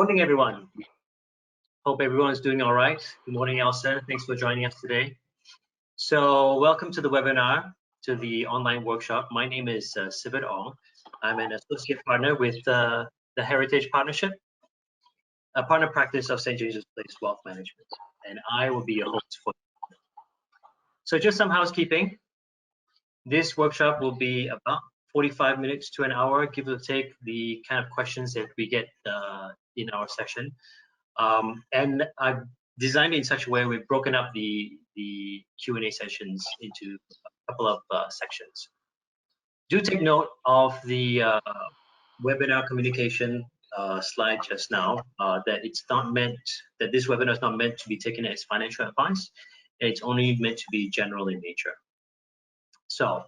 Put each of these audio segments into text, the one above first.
morning, everyone. Hope everyone is doing all right. Good morning, Elson. Thanks for joining us today. So welcome to the webinar, to the online workshop. My name is Sivert Ong. I'm an associate partner with the Heritage Partnership, a partner practice of St. James's Place Wealth Management, and I will be your host for. So just some housekeeping. This workshop will be about 45 minutes to an hour, give or take the kind of questions that we get in our session. And I've designed it in such a way we've broken up the Q&A sessions into a couple of sections. Do take note of the webinar communication slide just now, that this webinar is not meant to be taken as financial advice. It's only meant to be general in nature. So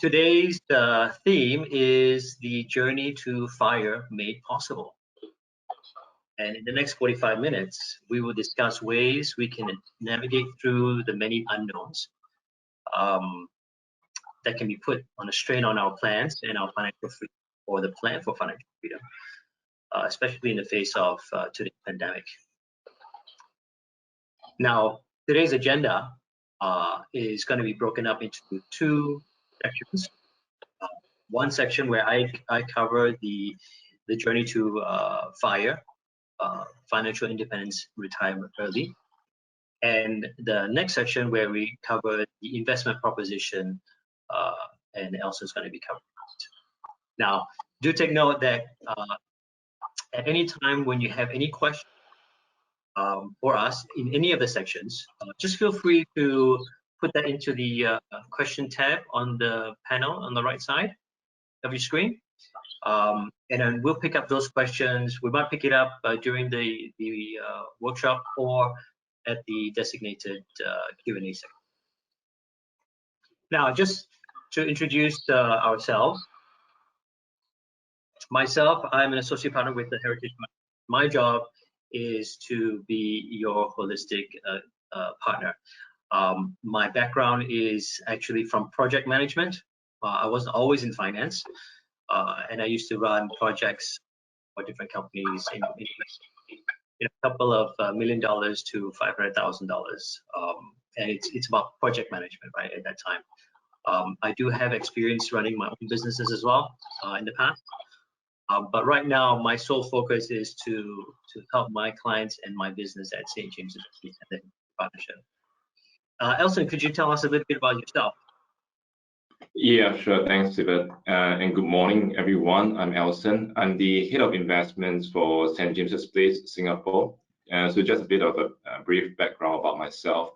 today's theme is the journey to FIRE made possible. And in the next 45 minutes, we will discuss ways we can navigate through the many unknowns that can be put on a strain on our plans and our financial freedom, or the plan for financial freedom, especially in the face of today's pandemic. Now, today's agenda is going to be broken up into two sections. One section where I cover the journey to FIRE, financial independence, retirement early, and the next section where we cover the investment proposition, and Elson's going to be covering it. Now, do take note that at any time when you have any questions for us in any of the sections, just feel free to put that into the question tab on the panel on the right side of your screen. And then we'll pick up those questions. We might pick it up during the workshop or at the designated Q&A section. Now, just to introduce ourselves. Myself, I'm an associate partner with the Heritage. My job is to be your holistic partner. My background is actually from project management. I wasn't always in finance. And I used to run projects for different companies in a couple of $1 million to $500,000. And it's about project management, right, at that time. I do have experience running my own businesses as well in the past. But right now, my sole focus is to help my clients and my business at St. James's Partnership. Elson, could you tell us a little bit about yourself? Yeah, sure. Thanks, Sivert. And good morning, everyone. I'm Elson. I'm the head of investments for St. James's Place, Singapore. So just a bit of a brief background about myself.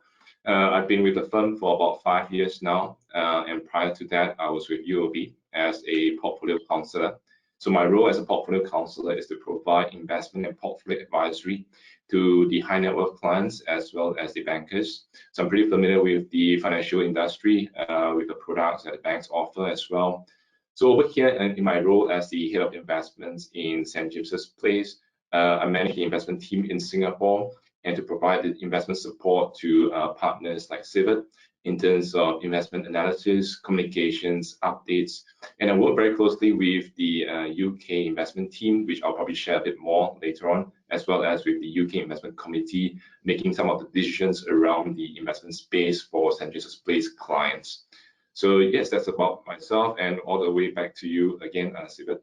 I've been with the firm for about 5 years now. And prior to that, I was with UOB as a portfolio counselor. So my role as a portfolio counselor is to provide investment and portfolio advisory to the high net worth clients as well as the bankers. So I'm pretty familiar with the financial industry, with the products that banks offer as well. So over here in my role as the head of investments in St. James's Place, I manage the investment team in Singapore and to provide the investment support to partners like Sivert in terms of investment analysis, communications, updates, and I work very closely with the UK investment team, which I'll probably share a bit more later on, as well as with the UK investment committee, making some of the decisions around the investment space for St. James's Place clients. So yes, that's about myself, and all the way back to you again, Sivert.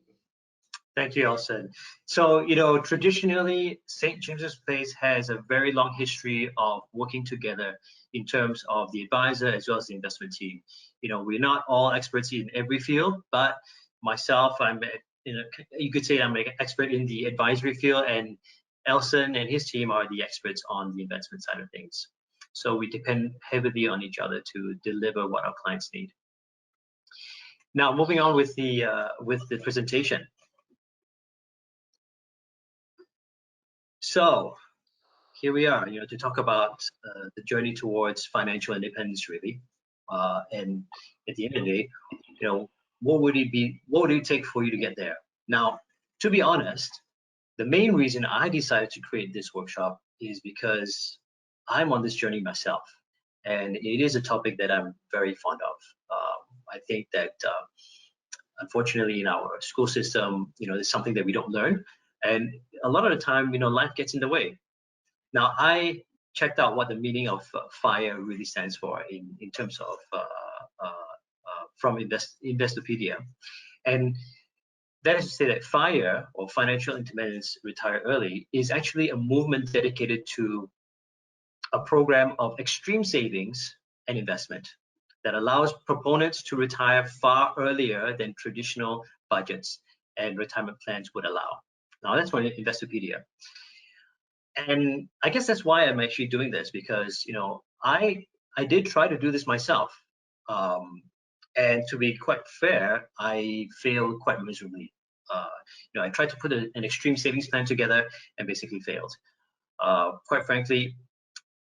Thank you, Elson. So, traditionally, St. James's Place has a very long history of working together in terms of the advisor as well as the investment team. We're not all experts in every field, but myself, you could say I'm an expert in the advisory field, and Elson and his team are the experts on the investment side of things. So we depend heavily on each other to deliver what our clients need. Now, moving on with the presentation. So here we are, to talk about the journey towards financial independence, really. And at the end of the day, what would it take for you to get there? Now, to be honest, the main reason I decided to create this workshop is because I'm on this journey myself, and it is a topic that I'm very fond of. I think that unfortunately in our school system, it's something that we don't learn. And a lot of the time, life gets in the way. Now, I checked out what the meaning of FIRE really stands for in terms of from Investopedia. And that is to say that FIRE, or Financial Independence Retire Early, is actually a movement dedicated to a program of extreme savings and investment that allows proponents to retire far earlier than traditional budgets and retirement plans would allow. Now, that's from Investopedia. And I guess that's why I'm actually doing this, because I did try to do this myself, and to be quite fair, I failed quite miserably. I tried to put an extreme savings plan together and basically failed. Quite frankly,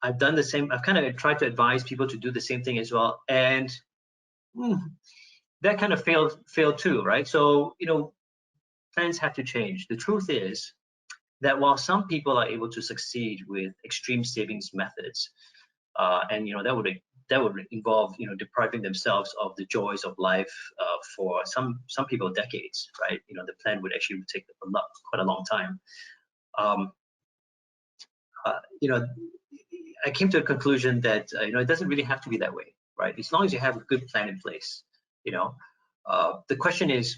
I've done the same. I've kind of tried to advise people to do the same thing as well, and that kind of failed too, right? So plans have to change. The truth is that while some people are able to succeed with extreme savings methods, and that would involve depriving themselves of the joys of life for some people decades, right? The plan would actually take quite a long time. I came to a conclusion that it doesn't really have to be that way, right? As long as you have a good plan in place, the question is,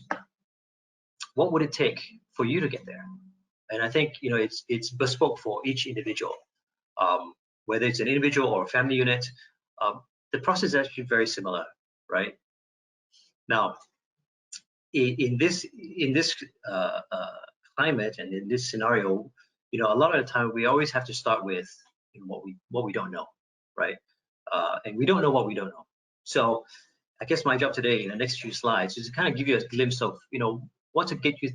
what would it take for you to get there? And I think it's bespoke for each individual, whether it's an individual or a family unit. The process is actually very similar, right? Now, in this climate and in this scenario, a lot of the time we always have to start with what we don't know, right? And we don't know what we don't know. So I guess my job today in the next few slides is to kind of give you a glimpse of what to get you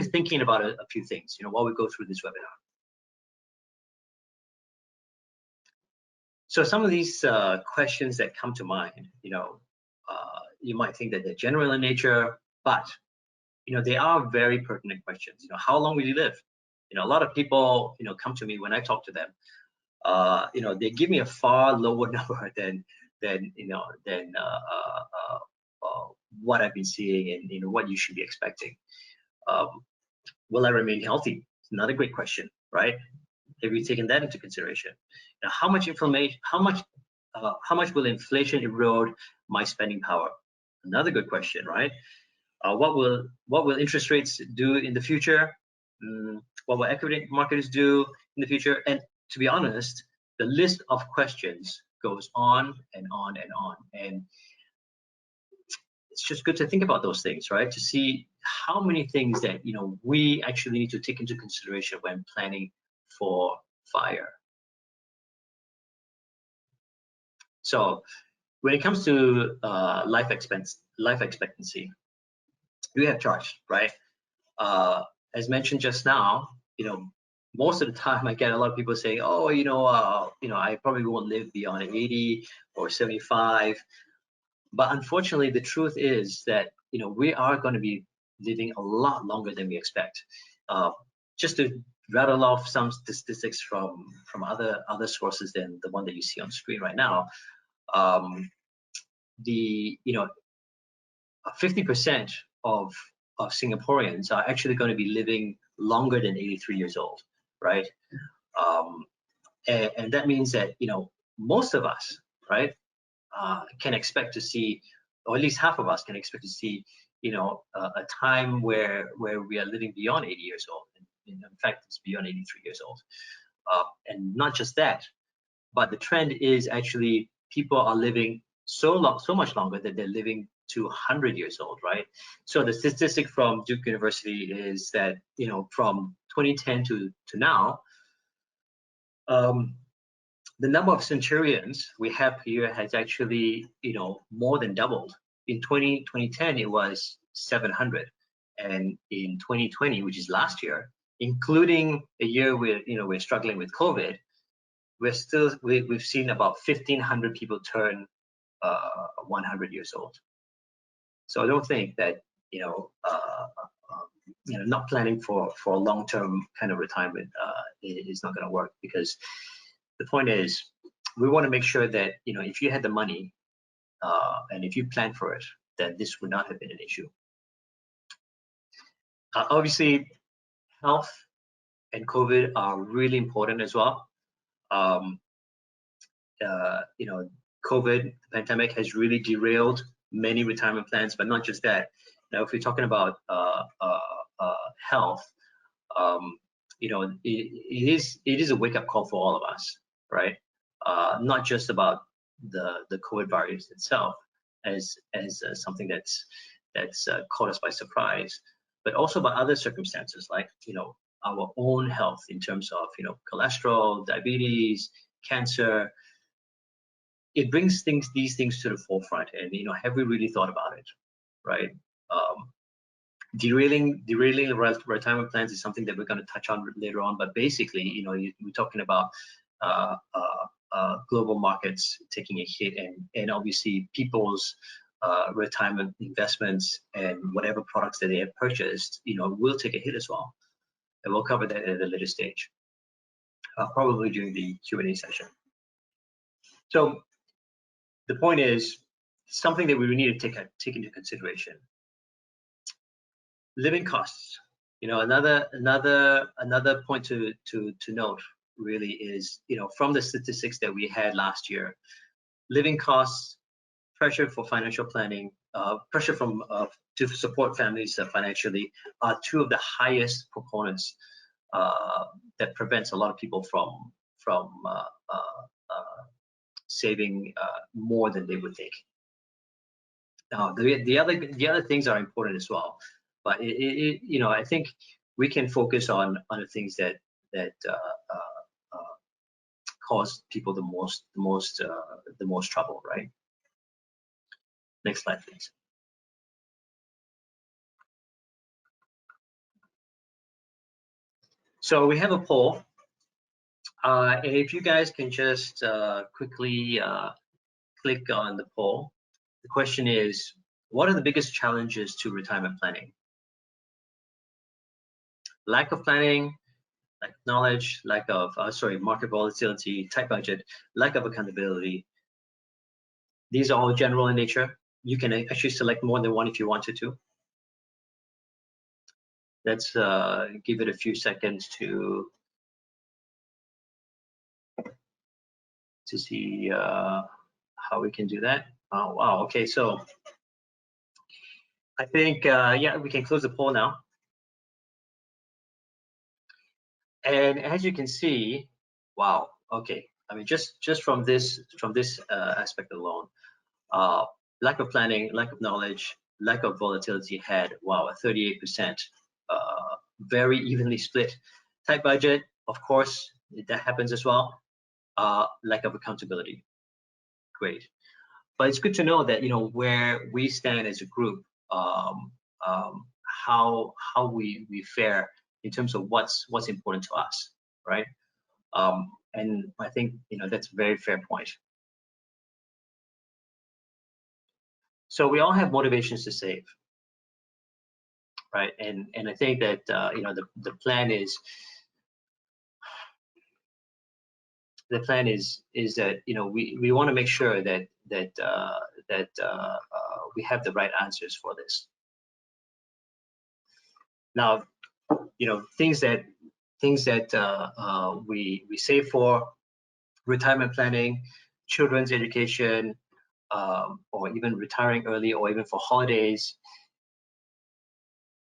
thinking about a few things while we go through this webinar. So some of these questions that come to mind, you might think that they're general in nature, but they are very pertinent questions. How long will you live? A lot of people come to me when I talk to them. They give me a far lower number than what I've been seeing and what you should be expecting. Will I remain healthy? It's another great question, right? Have you taken that into consideration? Now, how much will inflation erode my spending power? Another good question, right? What will interest rates do in the future? What will equity markets do in the future? And to be honest, the list of questions goes on and on and on. And it's just good to think about those things, right? To see how many things that we actually need to take into consideration when planning for FIRE. So when it comes to life expectancy, we have charts, right? As mentioned just now, most of the time I get a lot of people saying, oh, I probably won't live beyond 80 or 75. But unfortunately, the truth is that we are going to be living a lot longer than we expect. Just to rattle off some statistics from other sources than the one that you see on screen right now, 50% of Singaporeans are actually going to be living longer than 83 years old, right? And that means that most of us, right, can expect to see, or at least half of us can expect to see, a time where we are living beyond 80 years old. In fact, it's beyond 83 years old. And not just that, but the trend is actually people are living so much longer that they're living to 100 years old, right? So the statistic from Duke University is that from 2010 to now, the number of centurions we have here has actually more than doubled. In 2010 it was 700, and in 2020, which is last year, including a year where we're struggling with COVID, we've seen about 1,500 people turn 100 years old. So I don't think that not planning for a long-term kind of retirement is not going to work, because the point is we want to make sure that if you had the money and if you plan for it, then this would not have been an issue. Obviously, health and COVID are really important as well. You know, COVID pandemic has really derailed many retirement plans, but not just that. Now, if we're talking about health, you know, it is a wake-up call for all of us, right? Not just about the COVID virus itself as something that's caught us by surprise, but also about other circumstances like, you know, our own health in terms of, you know, cholesterol, diabetes, cancer. It brings these things to the forefront, and, you know, have we really thought about it, right? Derailing retirement plans is something that we're going to touch on later on, but basically, you know, we're talking about global markets taking a hit, and obviously people's retirement investments and whatever products that they have purchased, you know, will take a hit as well, and we'll cover that at a later stage, probably during the Q&A session. So the point is something that we need to take into consideration. Living costs. You know, another point to note really is, you know, from the statistics that we had last year, living costs, pressure for financial planning, pressure from to support families financially are two of the highest proponents that prevents a lot of people from saving more than they would think. Now, the other things are important as well, but you know, I think we can focus on the things that cause people the most trouble, right? Next slide, please. So we have a poll, and if you guys can just quickly click on the poll. The question is, what are the biggest challenges to retirement planning? Lack of planning, lack of knowledge, lack of market volatility, tight budget, lack of accountability. These are all general in nature. You can actually select more than one if you wanted to. Let's give it a few seconds to see how we can do that. Oh, wow, okay, so I think, yeah, we can close the poll now. And as you can see, wow, okay, I mean, just from this aspect alone, lack of planning, lack of knowledge, lack of volatility had, wow, a 38%, very evenly split. Tight budget, of course, that happens as well. Lack of accountability, great. But it's good to know that, you know, where we stand as a group, how we fare in terms of what's important to us, right? And I think, you know, that's a very fair point. So we all have motivations to save, right? And I think that you know, the plan is that, you know, we want to make sure that we have the right answers for this. Now, you know, things that we save for: retirement planning, children's education, or even retiring early, or even for holidays.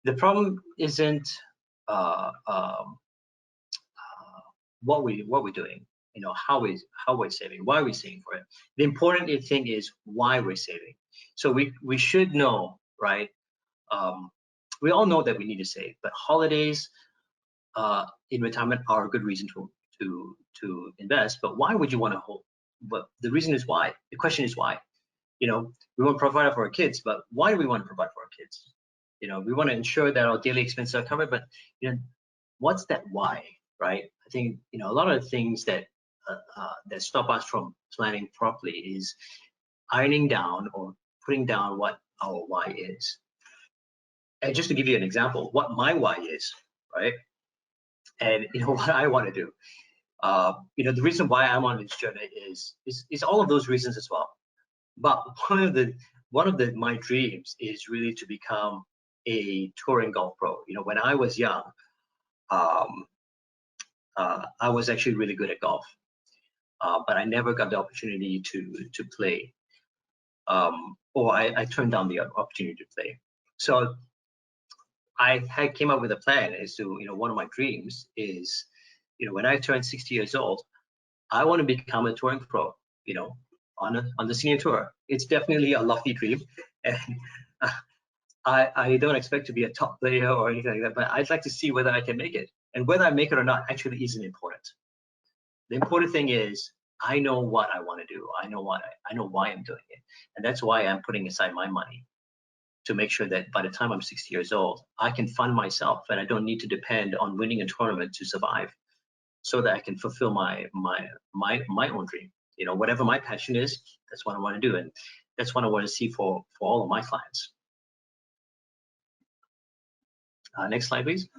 The problem isn't what we're doing, you know, how we're saving, why we're saving for it. The important thing is why we're saving. So we should know, right? We all know that we need to save, but holidays in retirement are a good reason to invest. But why would you want to hold? But the reason is why. The question is why. You know, we want to provide for our kids, but why do we want to provide for our kids? You know, we want to ensure that our daily expenses are covered, but, you know, what's that why, right? I think, you know, a lot of the things that that stop us from planning properly is ironing down or putting down what our why is. And just to give you an example, what my why is, right? And, you know, what I want to do. You know, the reason why I'm on this journey is all of those reasons as well. But one of my dreams is really to become a touring golf pro. You know, when I was young, I was actually really good at golf, but I never got the opportunity to play, or I turned down the opportunity to play. So I came up with a plan as to, one of my dreams is, when I turn 60 years old, I want to become a touring pro, on the senior tour. It's definitely a lofty dream, and I don't expect to be a top player or anything like that, but I'd like to see whether I can make it. And whether I make it or not actually isn't important. The important thing is I know what I want to do. I know why I'm doing it, and that's why I'm putting aside my money to make sure that by the time I'm 60 years old, I can fund myself and I don't need to depend on winning a tournament to survive, so that I can fulfill my own dream. Whatever my passion is, that's what I want to do, and that's what I want to see for all of my clients. Next slide, please.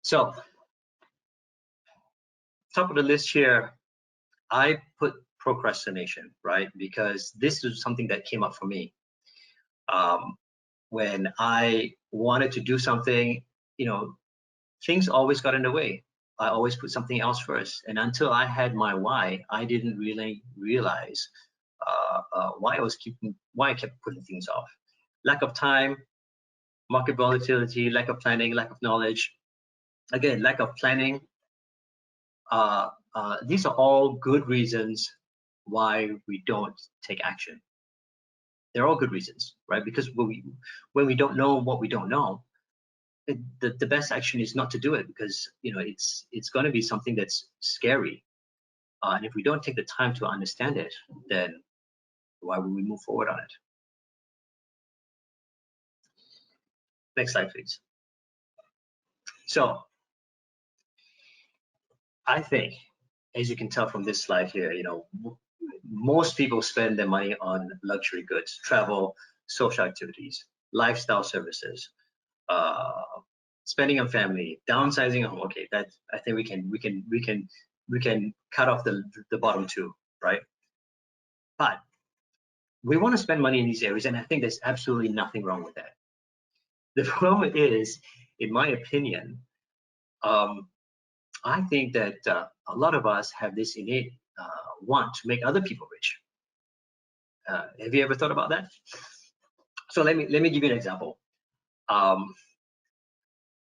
So, top of the list here, I put procrastination, right? Because this is something that came up for me. When I wanted to do something, things always got in the way. I always put something else first. And until I had my why, I didn't really realize why I kept putting things off. Lack of time, market volatility, lack of planning, lack of knowledge. Again, lack of planning. These are all good reasons why we don't take action. They're all good reasons, right? Because when we don't know what we don't know, the best action is not to do it, because it's going to be something that's scary. And if we don't take the time to understand it, then why would we move forward on it? Next slide, please. So I think, as you can tell from this slide here, most people spend their money on luxury goods, travel, social activities, lifestyle services, spending on family, downsizing a home. Okay, that I think we can cut off the bottom two, right? But we want to spend money in these areas, and I think there's absolutely nothing wrong with that. The problem is, in my opinion, I think that a lot of us have this innate want to make other people rich. Have you ever thought about that? So let me give you an example. And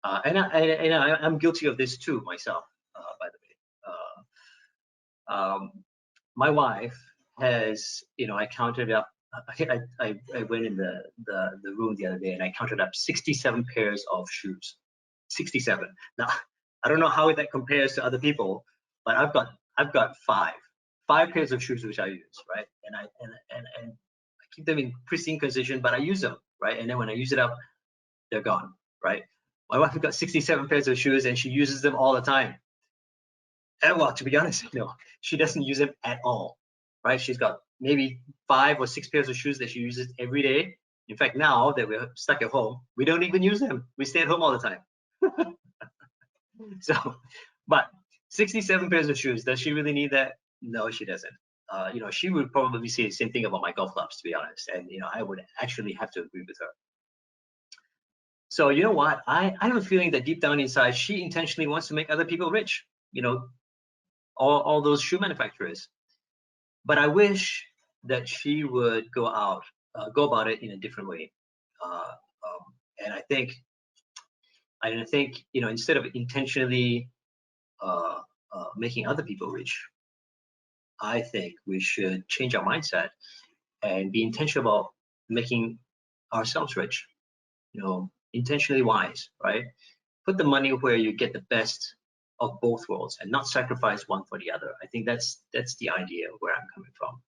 I'm guilty of this too myself, by the way. My wife has, I counted up. I went in the room the other day and I counted up 67 pairs of shoes. 67. Now, I don't know how that compares to other people, but I've got five pairs of shoes which I use, right? And I keep them in pristine condition, but I use them, right? And then when I use it up, they're gone, right? My wife has got 67 pairs of shoes and she uses them all the time. And well, to be honest, she doesn't use them at all, right? She's got maybe 5 or 6 pairs of shoes that she uses every day. In fact, now that we're stuck at home, we don't even use them. We stay at home all the time. So, but 67 pairs of shoes, does she really need that? No, she doesn't. She would probably say the same thing about my golf clubs, to be honest. And, I would actually have to agree with her. So, you know what? I have a feeling that deep down inside, she intentionally wants to make other people rich, all those shoe manufacturers. But I wish that she would go about it in a different way. And I think, instead of intentionally making other people rich, I think we should change our mindset and be intentional about making ourselves rich. Intentionally wise, right? Put the money where you get the best of both worlds and not sacrifice one for the other. I think that's the idea where I'm coming from.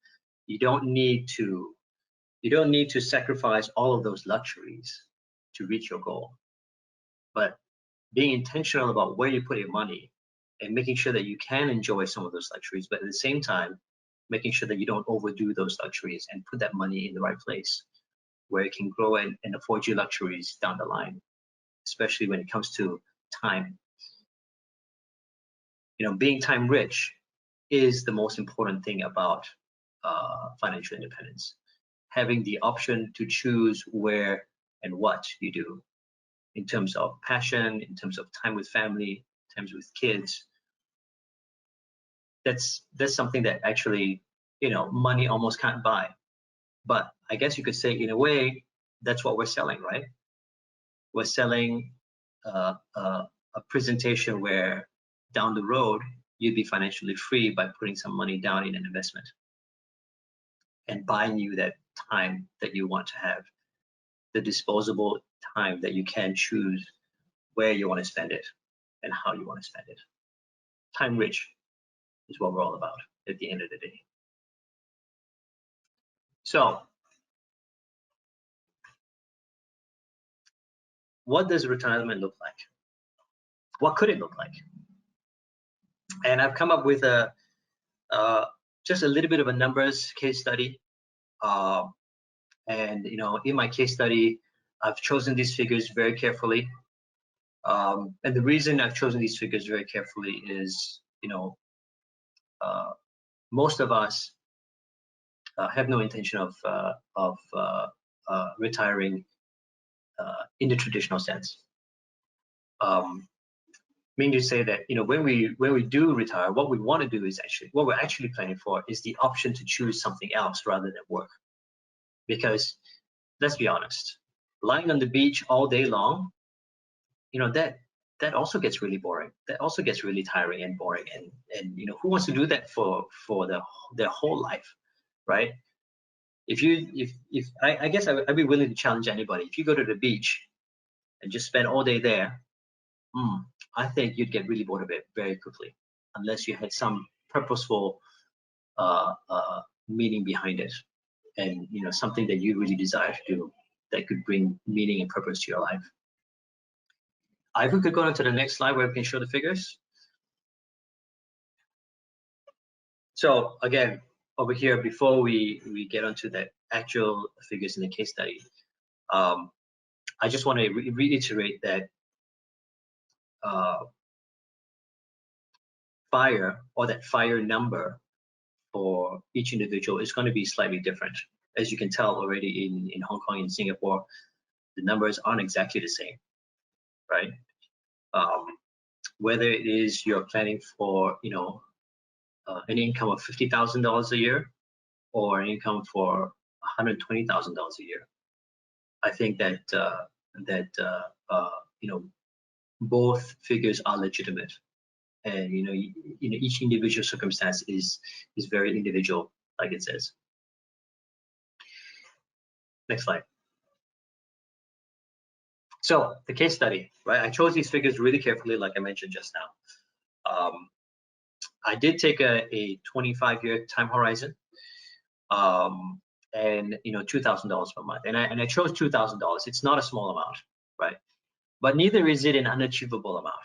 You don't need to sacrifice all of those luxuries to reach your goal. But being intentional about where you put your money and making sure that you can enjoy some of those luxuries, but at the same time, making sure that you don't overdo those luxuries and put that money in the right place where it can grow and afford you luxuries down the line, especially when it comes to time. Being time rich is the most important thing about financial independence. Having the option to choose where and what you do. in terms of passion, in terms of time with family, in terms with kids. That's something that actually, money almost can't buy. But I guess you could say, in a way, that's what we're selling, right? We're selling a presentation where down the road you'd be financially free by putting some money down in an investment and buying you that time that you want to have, the disposable time that you can choose where you want to spend it and how you want to spend it. Time rich is what we're all about at the end of the day. So what does retirement look like? What could it look like? And I've come up with just a little bit of a numbers case study. And in my case study, I've chosen these figures very carefully. And the reason I've chosen these figures very carefully is, most of us have no intention of retiring in the traditional sense. Meaning to say that when we do retire, what we want to do is what we're actually planning for is the option to choose something else rather than work. Because let's be honest, lying on the beach all day long, that also gets really boring. That also gets really tiring and boring. And who wants to do that for their whole life, right? I guess I'd be willing to challenge anybody. If you go to the beach and just spend all day there, I think you'd get really bored of it very quickly, unless you had some purposeful meaning behind it, and something that you really desire to do that could bring meaning and purpose to your life. If we could go on to the next slide where we can show the figures. So again, over here, before we get onto the actual figures in the case study, I just want to reiterate that FIRE number for each individual is going to be slightly different. As you can tell already in Hong Kong and Singapore, the numbers aren't exactly the same, right? Whether it is you're planning for an income of $50,000 a year or an income for $120,000 a year, I think that both figures are legitimate, and each individual circumstance is very individual, like it says. Next slide. So the case study, right? I chose these figures really carefully, like I mentioned just now. I did take a 25-year time horizon, and $2,000 per month, and I chose $2,000. It's not a small amount, right? But neither is it an unachievable amount.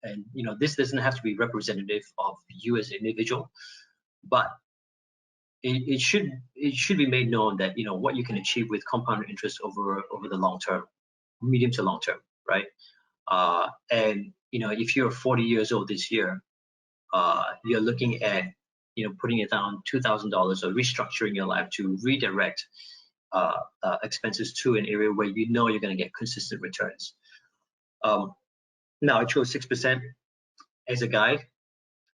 And this doesn't have to be representative of you as an individual, but it should be made known that what you can achieve with compound interest over the long term, medium to long term, right? And if you're 40 years old this year, you're looking at putting it down $2,000 or restructuring your life to redirect expenses to an area where you're going to get consistent returns. Now I chose 6% as a guide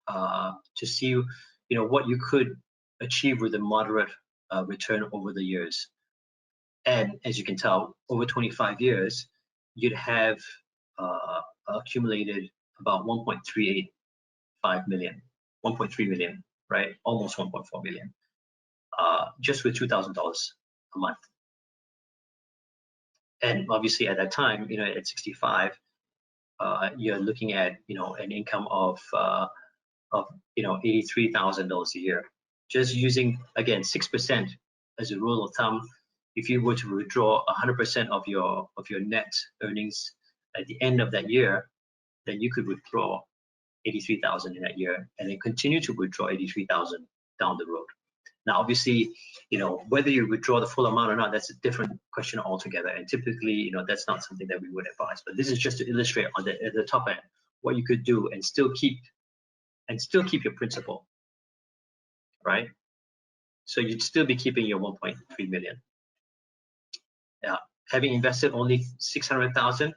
to see what you could achieve with a moderate return over the years. And as you can tell, over 25 years, you'd have accumulated about 1.385 million, 1.3 million, right? Almost 1.4 million, just with $2,000 a month. And obviously at that time, at 65, you're looking at an income of $83,000 a year. Just using, again, 6% as a rule of thumb. If you were to withdraw 100% of your net earnings at the end of that year, then you could withdraw 83,000 in that year, and then continue to withdraw 83,000 down the road. Now, obviously, whether you withdraw the full amount or not, that's a different question altogether. And typically, that's not something that we would advise. But this is just to illustrate at the top end what you could do and still keep your principal, right? So you'd still be keeping your 1.3 million. Yeah, having invested only 600,000,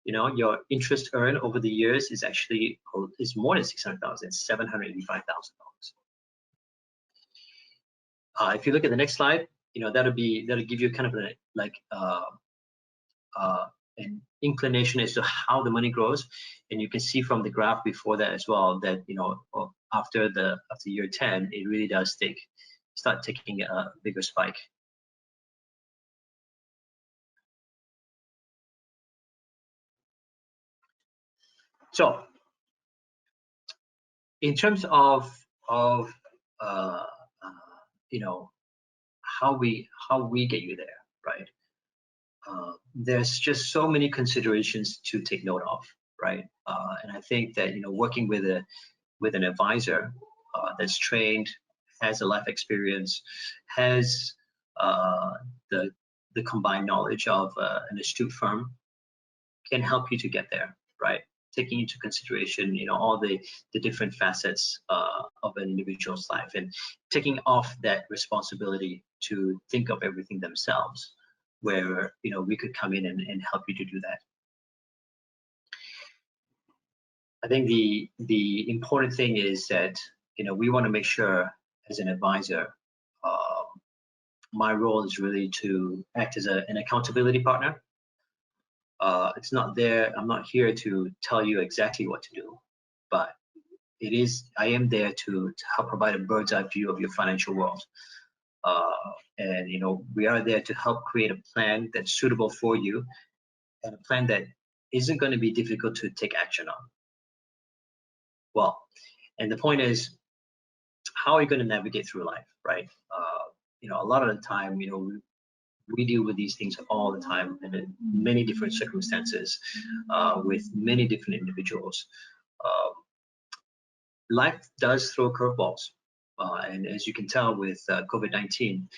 your interest earned over the years is actually more than 600,000. It's $785,000. If you look at the next slide, that'll give you kind of an inclination as to how the money grows, and you can see from the graph before that as well that after year 10, it really does start taking a bigger spike. So, in terms of how we get you there, right? There's just so many considerations to take note of, right? And I think that working with an advisor that's trained, has a life experience, has the combined knowledge of an astute firm can help you to get there, right? Taking into consideration, all the different facets of an individual's life, and taking off that responsibility to think of everything themselves, where we could come in and help you to do that. I think the important thing is that we want to make sure, as an advisor, my role is really to act as an accountability partner. It's not there. I'm not here to tell you exactly what to do, but I am there to help provide a bird's eye view of your financial world. And we are there to help create a plan that's suitable for you, and a plan that isn't going to be difficult to take action on. Well, and the point is, how are you going to navigate through life, right? A lot of the time, we deal with these things all the time, and in many different circumstances, with many different individuals. Life does throw curveballs, and as you can tell with COVID-19,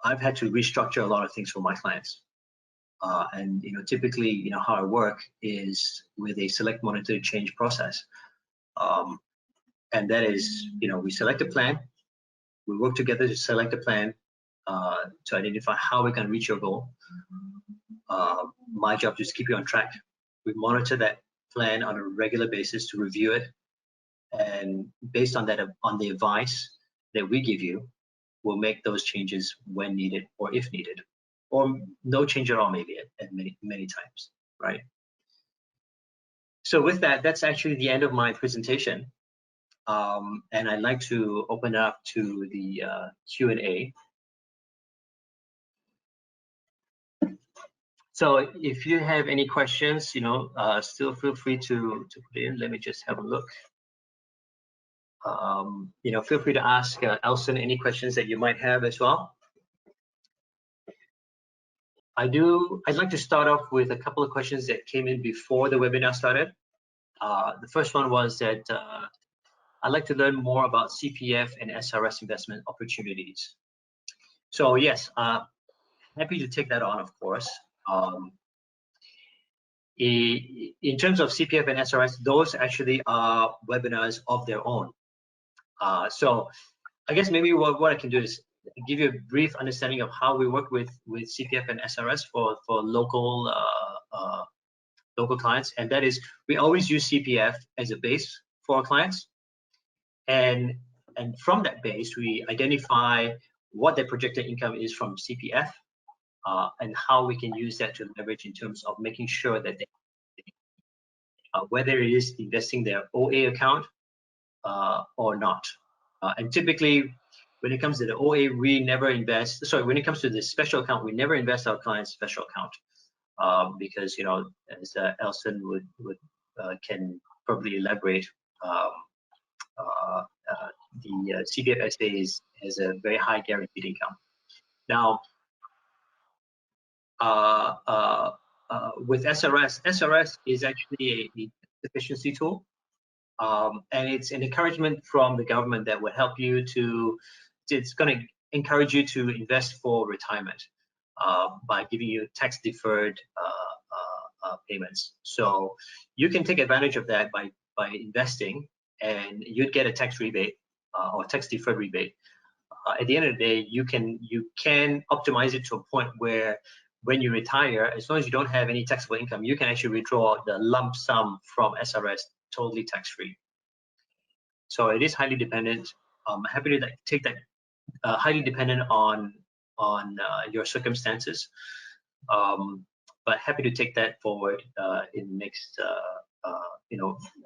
I've had to restructure a lot of things for my clients. And typically, how I work is with a select, monitor, change process. And that is, we select a plan, we work together to select a plan to identify how we can reach your goal. My job is to keep you on track. We monitor that plan on a regular basis to review it, and based on that, on the advice that we give you, we'll make those changes when needed or if needed, or no change at all, maybe at many times, right? So with that, that's actually the end of my presentation. And I'd like to open up to the Q&A. So if you have any questions, still feel free to put it in. Let me just have a look. Feel free to ask Elson any questions that you might have as well. I'd like to start off with a couple of questions that came in before the webinar started. The first one was that I'd like to learn more about CPF and SRS investment opportunities. So yes, happy to take that on, of course. In terms of CPF and SRS, those actually are webinars of their own. So I guess maybe what I can do is give you a brief understanding of how we work with CPF and SRS for local clients, and that is, we always use CPF as a base for our clients, and from that base we identify what their projected income is from CPF, and how we can use that to leverage in terms of making sure that they, whether it is investing their OA account or not. And typically, when it comes to the OA, we never invest. Sorry, when it comes to the special account, we never invest our client's special account, because as Elson can probably elaborate, the CPF SA has a very high guaranteed income. Now, with SRS is actually a efficiency tool. And it's an encouragement from the government that will help you it's going to encourage you to invest for retirement by giving you tax deferred payments. So you can take advantage of that by investing, and you'd get a tax rebate or tax deferred rebate at the end of the day, you can optimize it to a point where when you retire, as long as you don't have any taxable income, you can actually withdraw the lump sum from SRS totally tax-free. So it is highly dependent. I'm happy to take that, highly dependent on your circumstances. But happy to take that forward in the next,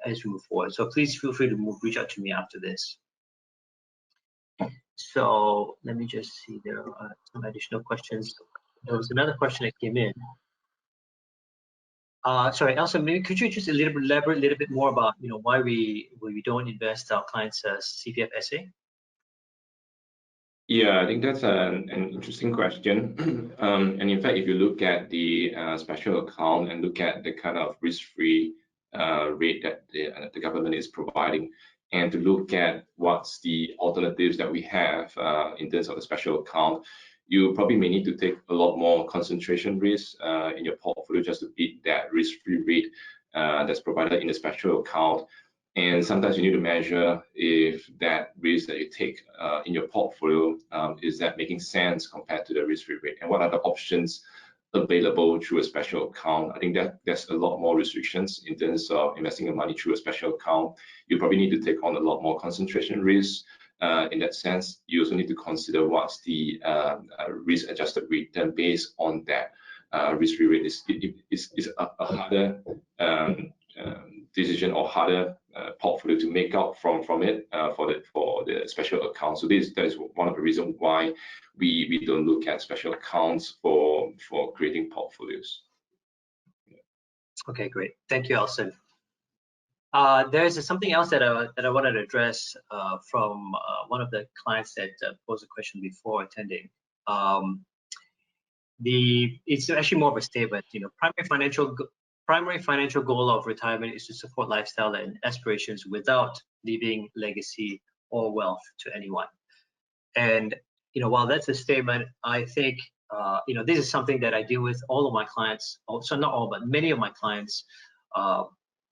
as we move forward. So please feel free to reach out to me after this. So let me just see, there are some additional questions. There was another question that came in. Sorry, Elson, maybe could you just elaborate a little bit more about why we don't invest our clients' CPF SA? Yeah, I think that's an interesting question. And in fact, if you look at the special account and look at the kind of risk-free rate that the government is providing, and to look at what's the alternatives that we have in terms of the special account, you probably may need to take a lot more concentration risk in your portfolio just to beat that risk-free rate that's provided in the special account. And sometimes you need to measure if that risk that you take in your portfolio is that making sense compared to the risk-free rate, and what are the options available through a special account. I think that there's a lot more restrictions in terms of investing your money through a special account. You probably need to take on a lot more concentration risk. In that sense, you also need to consider what's the risk-adjusted return based on that risk-free rate. Is a harder decision or harder portfolio to make out from it for the special account. So that is one of the reasons why we don't look at special accounts for creating portfolios. Okay, great. Thank you, Elson. There's something else that I wanted to address from one of the clients that posed a question before attending. It's actually more of a statement. Primary financial goal of retirement is to support lifestyle and aspirations without leaving legacy or wealth to anyone. And while that's a statement, I think this is something that I deal with all of my clients. So not all, but many of my clients.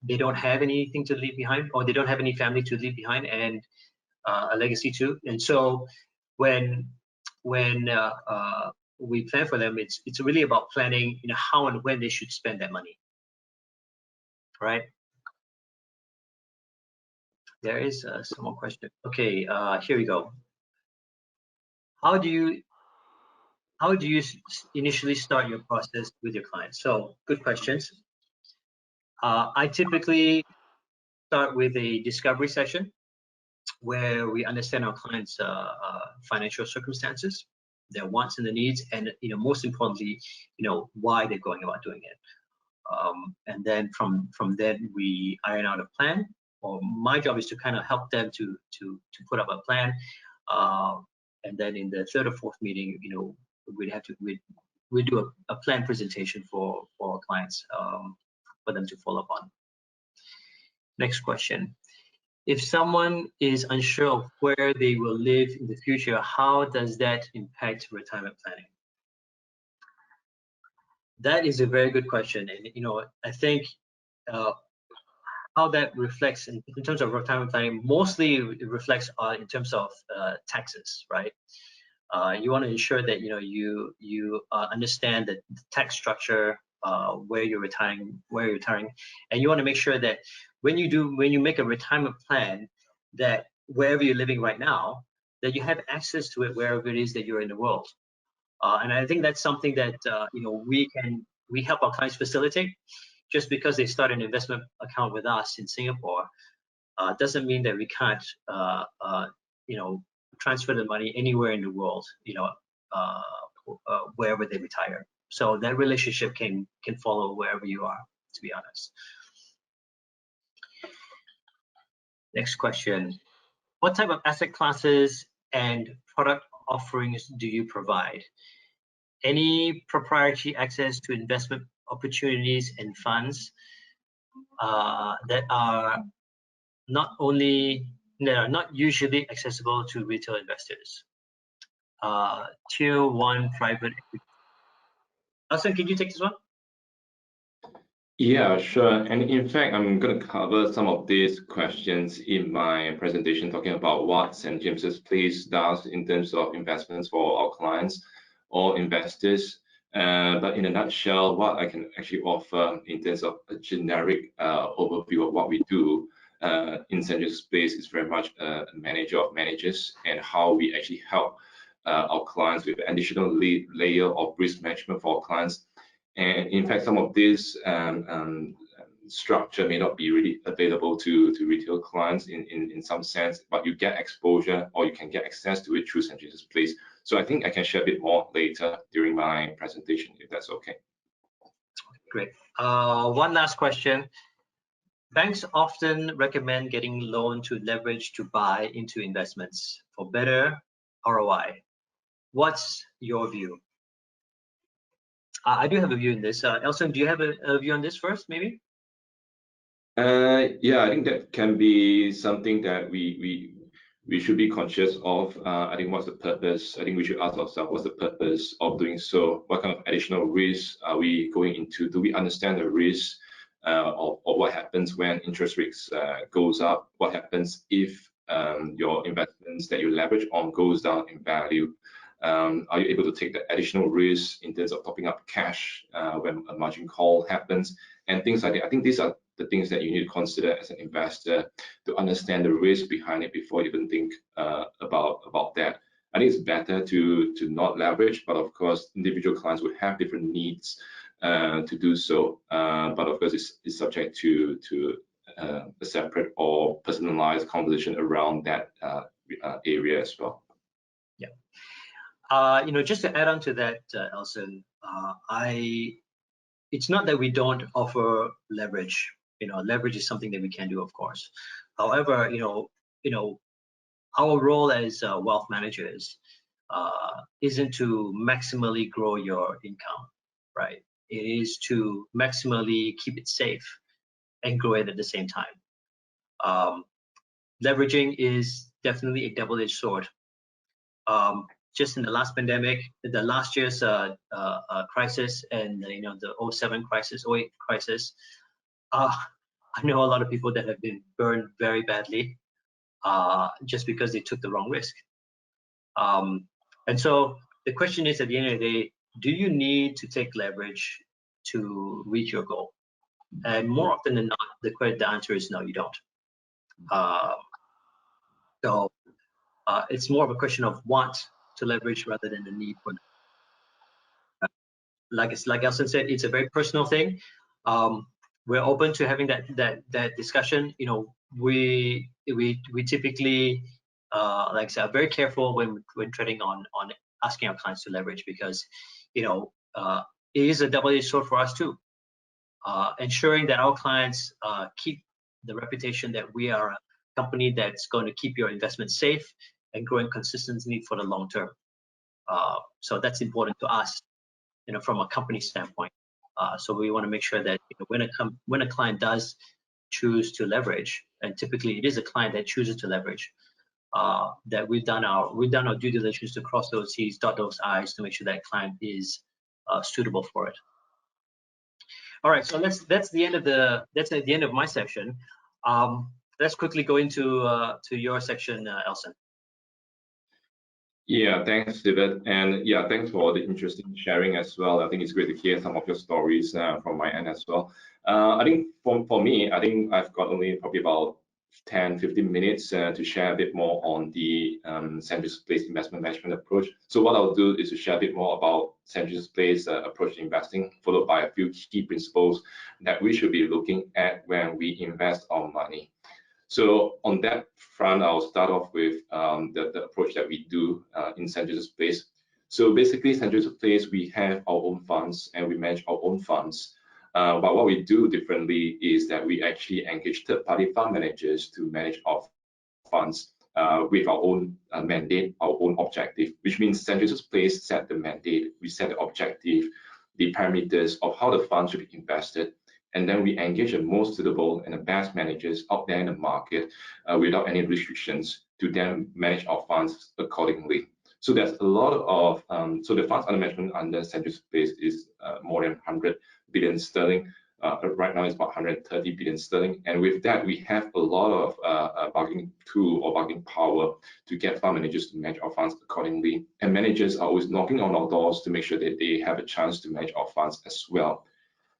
They don't have anything to leave behind, or they don't have any family to leave behind, and a legacy too. And so when we plan for them, it's really about planning, how and when they should spend that money. Right? There is some more question. Okay, here we go. How do you initially start your process with your clients? So good questions. I typically start with a discovery session where we understand our clients' financial circumstances, their wants and their needs, and most importantly, why they're going about doing it. And then from then we iron out a plan. Or my job is to kind of help them to put up a plan. And then in the third or fourth meeting, we do a plan presentation for our clients for them to follow up on. Next question. If someone is unsure of where they will live in the future, how does that impact retirement planning? That is a very good question. And, I think how that reflects in terms of retirement planning, mostly it reflects in terms of taxes, right? You want to ensure that you understand the tax structure, where you're retiring, and you want to make sure that when you make a retirement plan, that wherever you're living right now, that you have access to it wherever it is that you're in the world. And I think that's something that we help our clients facilitate. Just because they start an investment account with us in Singapore doesn't mean that we can't transfer the money anywhere in the world, wherever they retire. So that relationship can follow wherever you are, to be honest. Next question. What type of asset classes and product offerings do you provide? Any proprietary access to investment opportunities and funds that are not usually accessible to retail investors? Tier 1 private equity. Elson, can you take this one? Yeah, sure. And in fact, I'm going to cover some of these questions in my presentation, talking about what St. James's Place does in terms of investments for our clients or investors. But in a nutshell, what I can actually offer in terms of a generic overview of what we do in St. James's Place is very much a manager of managers, and how we actually help our clients with additional layer of risk management for our clients. And in fact, some of this structure may not be really available to retail clients in some sense, but you get exposure, or you can get access to it through St. James's Place. So I think I can share a bit more later during my presentation, if that's okay. Great. One last question. Banks often recommend getting loan to leverage to buy into investments for better ROI. What's your view? I do have a view in this. Elson, do you have a view on this first, maybe? Yeah, I think that can be something that we should be conscious of. I think what's the purpose? I think we should ask ourselves, what's the purpose of doing so? What kind of additional risks are we going into? Do we understand the risk of what happens when interest rates goes up? What happens if your investments that you leverage on goes down in value? Are you able to take the additional risk in terms of topping up cash when a margin call happens, and things like that? I think these are the things that you need to consider as an investor to understand the risk behind it before you even think about that. I think it's better to not leverage, but of course, individual clients will have different needs to do so. But of course, it's subject to a separate or personalized conversation around that area as well. Yeah. Just to add on to that, Elson, it's not that we don't offer leverage. Leverage is something that we can do, of course. However, our role as wealth managers isn't to maximally grow your income, right? It is to maximally keep it safe and grow it at the same time. Leveraging is definitely a double-edged sword. Just in the last pandemic, the last year's crisis, and the 07 crisis, 08 crisis, I know a lot of people that have been burned very badly just because they took the wrong risk. And so the question is, at the end of the day, do you need to take leverage to reach your goal? And more often than not, the answer is no, you don't. So it's more of a question of want to leverage rather than the need for it. Like Elson said, it's a very personal thing. We're open to having that discussion. We typically, like I said, are very careful when treading on asking our clients to leverage, because it is a double-edged sword for us too. Ensuring that our clients keep the reputation that we are a company that's going to keep your investment safe and growing consistently for the long term. So that's important to us, from a company standpoint. So we want to make sure that when a client does choose to leverage, and typically it is a client that chooses to leverage, that we've done our due diligence to cross those T's, dot those I's, to make sure that client is suitable for it. All right, so that's the end of my section. Let's quickly go into to your section, Elson. Yeah, thanks, Sivert, and yeah, thanks for all the interesting sharing as well. I think it's great to hear some of your stories from my end as well. I think for me, I think I've got only probably about 10-15 minutes to share a bit more on the St. James's Place investment management approach. So what I'll do is to share a bit more about St. James's Place approach to investing, followed by a few key principles that we should be looking at when we invest our money. So on that front, I'll start off with the approach that we do in St. James's Place. So basically, St. James's Place, we have our own funds and we manage our own funds. But what we do differently is that we actually engage third-party fund managers to manage our funds with our own mandate, our own objective, which means St. James's Place set the mandate, we set the objective, the parameters of how the fund should be invested, and then we engage the most suitable and the best managers out there in the market without any restrictions to then manage our funds accordingly. So there's a lot of, so the funds under management under St. James's Place is more than 100 billion sterling. Right now it's about 130 billion sterling, and with that we have a lot of bargaining tool or bargaining power to get fund managers to manage our funds accordingly. And managers are always knocking on our doors to make sure that they have a chance to manage our funds as well.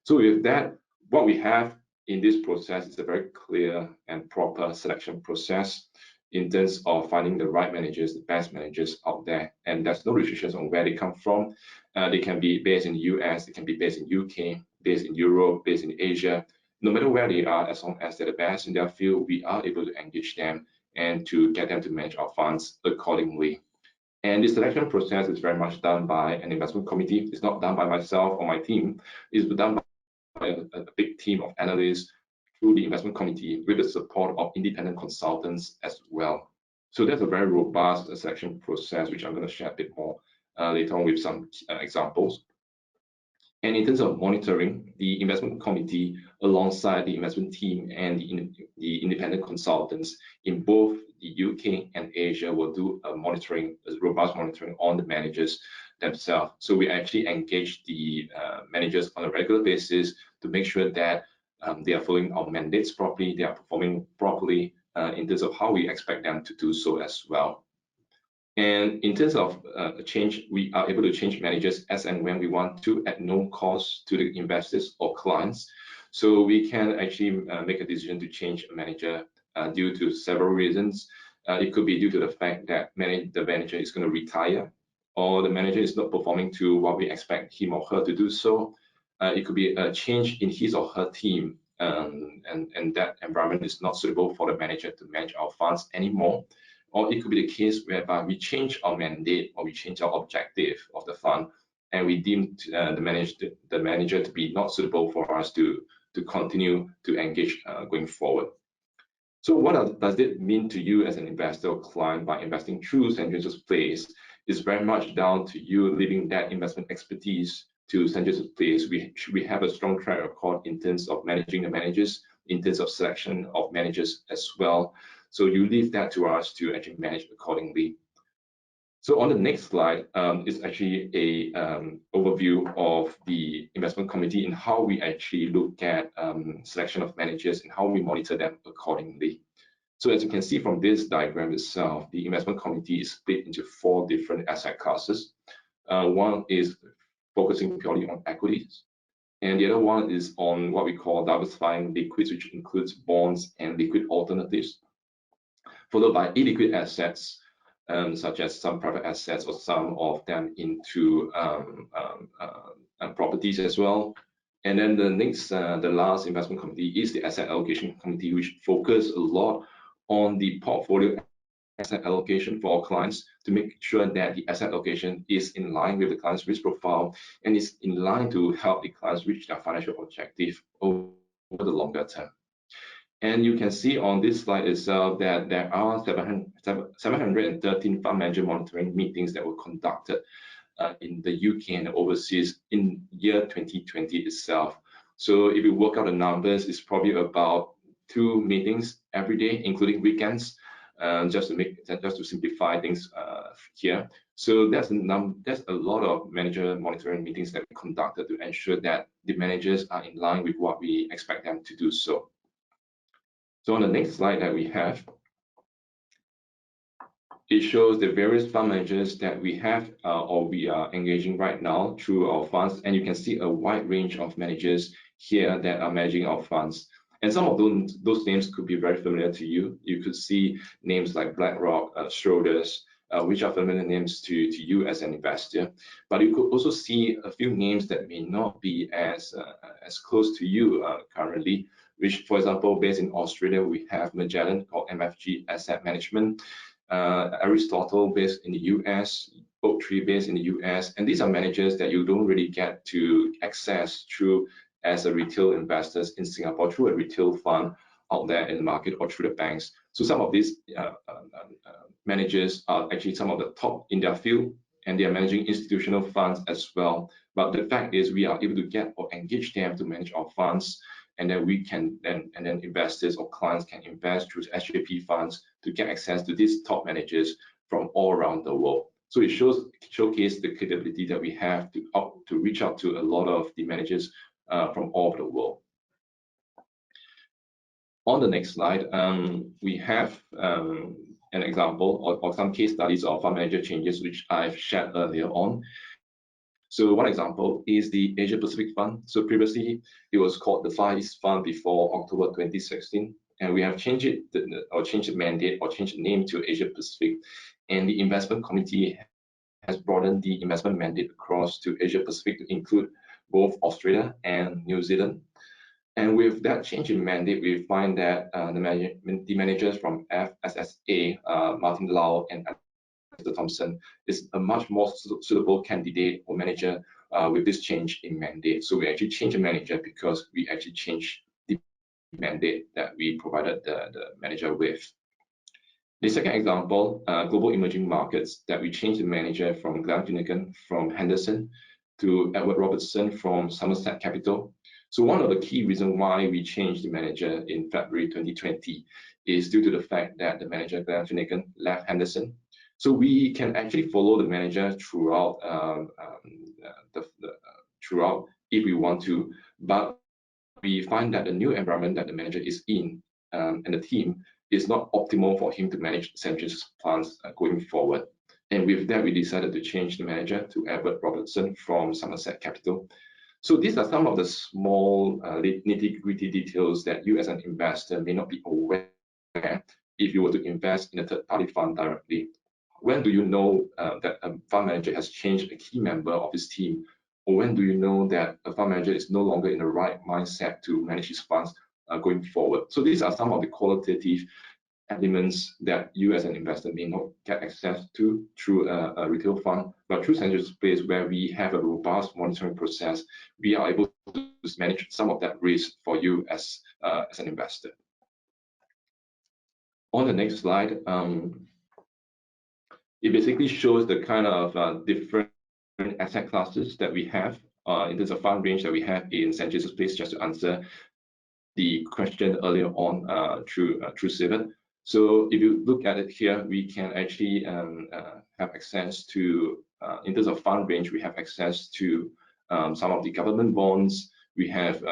So with that, what we have in this process is a very clear and proper selection process in terms of finding the right managers, the best managers out there. And there's no restrictions on where they come from. They can be based in the US, they can be based in UK, based in Europe, based in Asia. No matter where they are, as long as they're the best in their field, we are able to engage them and to get them to manage our funds accordingly. And the selection process is very much done by an investment committee. It's not done by myself or my team. It's done by a big team of analysts through the investment committee with the support of independent consultants as well. So that's a very robust selection process, which I'm going to share a bit more later on with some examples. And in terms of monitoring, the investment committee, alongside the investment team and the independent consultants in both the UK and Asia, will do a robust monitoring on the managers themselves. So we actually engage the managers on a regular basis to make sure that they are following our mandates properly, they are performing properly in terms of how we expect them to do so as well. And in terms of change, we are able to change managers as and when we want to at no cost to the investors or clients. So we can actually make a decision to change a manager due to several reasons. It could be due to the fact that the manager is going to retire, or the manager is not performing to what we expect him or her to do so. It could be a change in his or her team, and that environment is not suitable for the manager to manage our funds anymore. Or it could be the case whereby we change our mandate or we change our objective of the fund, and we deem the manager to be not suitable for us to continue to engage going forward. So what does it mean to you as an investor or client by investing through St. James's Place? Is very much down to you leaving that investment expertise to St. James's Place. We have a strong track record in terms of managing the managers, in terms of selection of managers as well. So you leave that to us to actually manage accordingly. So on the next slide is actually a overview of the investment committee and how we actually look at selection of managers and how we monitor them accordingly. So as you can see from this diagram itself, the investment committee is split into 4 different asset classes. One is focusing purely on equities, and the other one is on what we call diversifying liquids, which includes bonds and liquid alternatives, followed by illiquid assets, such as some private assets or some of them into properties as well. And then the last investment committee is the asset allocation committee, which focus a lot on the portfolio asset allocation for our clients to make sure that the asset allocation is in line with the client's risk profile and is in line to help the clients reach their financial objective over the longer term. And you can see on this slide itself that there are 713 fund manager monitoring meetings that were conducted in the UK and overseas in year 2020 itself. So if you work out the numbers, it's probably about 2 meetings every day, including weekends, just to simplify things here. So that's a lot of manager monitoring meetings that we conducted to ensure that the managers are in line with what we expect them to do so. So on the next slide that we have, it shows the various fund managers that we have or we are engaging right now through our funds, and you can see a wide range of managers here that are managing our funds. And some of those names could be very familiar to you. You could see names like BlackRock, Schroders, which are familiar names to you as an investor. But you could also see a few names that may not be as close to you currently, which, for example, based in Australia, we have Magellan or MFG Asset Management, Aristotle based in the US, Oaktree based in the US, and these are managers that you don't really get to access through as a retail investors in Singapore through a retail fund out there in the market or through the banks. So some of these managers are actually some of the top in their field, and they are managing institutional funds as well. But the fact is, we are able to get or engage them to manage our funds, and then we can then investors or clients can invest through SJP funds to get access to these top managers from all around the world. So it showcase the capability that we have to reach out to a lot of the managers from all over the world. On the next slide, we have an example or some case studies of fund manager changes which I've shared earlier on. So one example is the Asia Pacific Fund. So previously it was called the Far East Fund before October 2016, and we have changed it or changed the mandate or changed the name to Asia Pacific, and the investment committee has broadened the investment mandate across to Asia Pacific to include both Australia and New Zealand. And with that change in mandate, we find that the managers from FSSA, Martin Lau and Mr. Thompson, is a much more suitable candidate or manager with this change in mandate. So we actually changed the manager because we actually changed the mandate that we provided the manager with. The second example, global emerging markets, that we changed the manager from Glenn Finnegan from Henderson to Edward Robertson from Somerset Capital. So one of the key reasons why we changed the manager in February 2020 is due to the fact that the manager, Glenn Finnegan, left Henderson. So we can actually follow the manager throughout, throughout if we want to, but we find that the new environment that the manager is in and the team is not optimal for him to manage St. James's funds going forward. And with that, we decided to change the manager to Edward Robertson from Somerset Capital. So these are some of the small nitty-gritty details that you as an investor may not be aware if you were to invest in a third-party fund directly. When do you know that a fund manager has changed a key member of his team? Or when do you know that a fund manager is no longer in the right mindset to manage his funds going forward? So these are some of the qualitative elements that you as an investor may not get access to through a retail fund, but through St. James's Place, where we have a robust monitoring process, we are able to manage some of that risk for you as an investor. On the next slide, it basically shows the kind of different asset classes that we have in terms of fund range that we have in St. James's Place, just to answer the question earlier on through Sivert. So if you look at it here, we can actually have access to, in terms of fund range, we have access to some of the government bonds. We have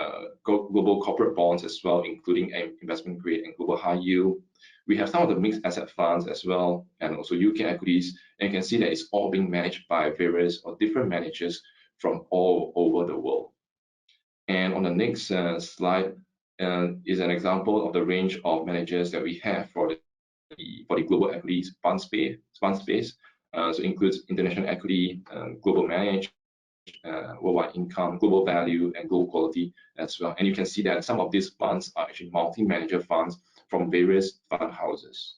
global corporate bonds as well, including investment grade and global high yield. We have some of the mixed asset funds as well, and also UK equities. And you can see that it's all being managed by various or different managers from all over the world. And on the next slide, is an example of the range of managers that we have for the global equities fund space. So includes international equity, global managed, worldwide income, global value, and global quality as well. And you can see that some of these funds are actually multi-manager funds from various fund houses.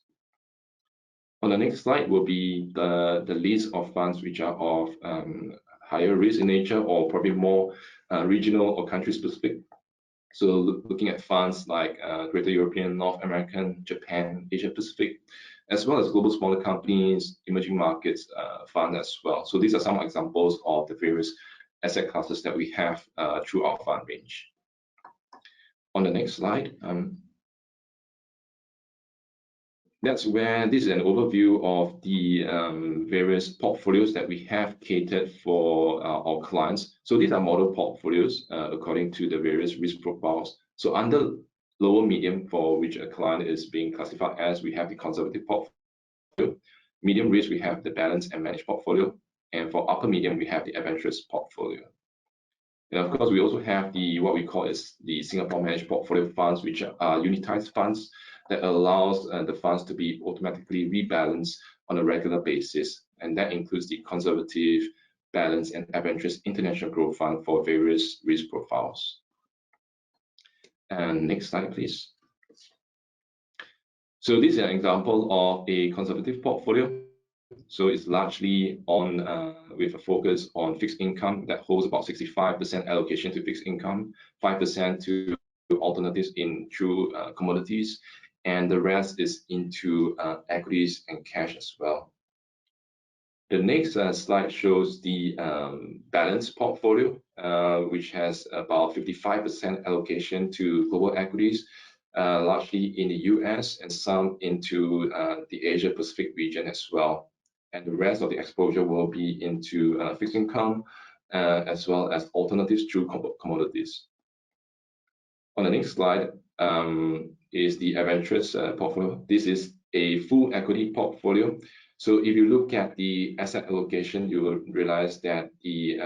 On the next slide will be the list of funds which are of higher risk in nature, or probably more regional or country specific. So looking at funds like Greater European, North American, Japan, Asia Pacific, as well as global smaller companies, emerging markets fund as well. So these are some examples of the various asset classes that we have through our fund range. On the next slide, that's where this is an overview of the various portfolios that we have catered for our clients. So these are model portfolios according to the various risk profiles. So under lower medium, for which a client is being classified as, we have the conservative portfolio. Medium risk, we have the balanced and managed portfolio. And for upper medium, we have the adventurous portfolio. And of course, we also have the what we call is the Singapore managed portfolio funds, which are unitized funds that allows the funds to be automatically rebalanced on a regular basis. And that includes the conservative, balanced, and adventurous international growth fund for various risk profiles. And next slide, please. So this is an example of a conservative portfolio. So it's largely on with a focus on fixed income that holds about 65% allocation to fixed income, 5% to alternatives in true commodities, and the rest is into equities and cash as well. The next slide shows the balanced portfolio, which has about 55% allocation to global equities, largely in the US, and some into the Asia Pacific region as well. And the rest of the exposure will be into fixed income, as well as alternatives through commodities. On the next slide, is the adventurous portfolio. This is a full equity portfolio. So if you look at the asset allocation, you will realize that the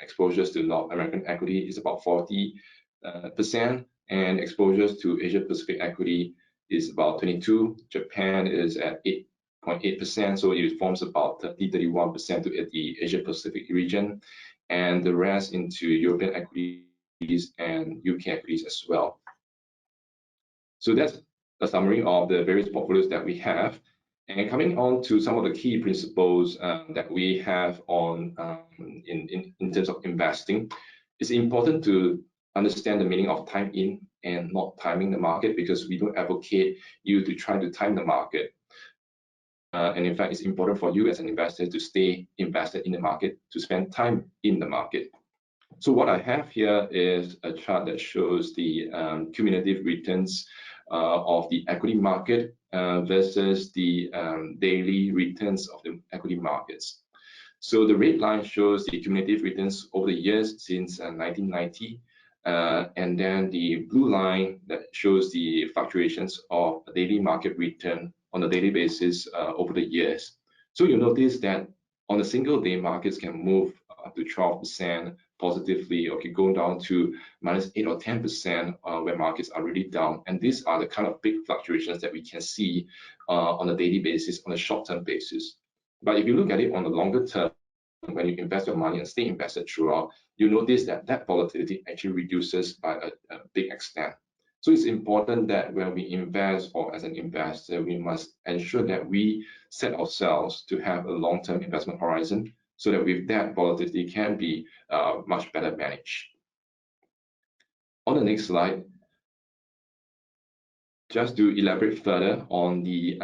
exposures to North American equity is about 40%, and exposures to Asia Pacific equity is about 22%. Japan is at 8.8%, so it forms about 31% to the Asia Pacific region, and the rest into European equities and UK equities as well. So that's a summary of the various portfolios that we have. And coming on to some of the key principles that we have on in terms of investing, it's important to understand the meaning of time in and not timing the market, because we don't advocate you to try to time the market. And in fact, it's important for you as an investor to stay invested in the market, to spend time in the market. So what I have here is a chart that shows the cumulative returns of the equity market versus the daily returns of the equity markets. So the red line shows the cumulative returns over the years since 1990, and then the blue line that shows the fluctuations of daily market return on a daily basis over the years. So you notice that on a single day, markets can move up to 12% positively, or can go down to -8 or 10% where markets are really down. And these are the kind of big fluctuations that we can see on a daily basis, on a short-term basis. But if you look at it on a longer term, when you invest your money and stay invested throughout, you notice that that volatility actually reduces by a big extent. So it's important that when we invest, or as an investor, we must ensure that we set ourselves to have a long-term investment horizon, so that with that, volatility can be much better managed. On the next slide, just to elaborate further on the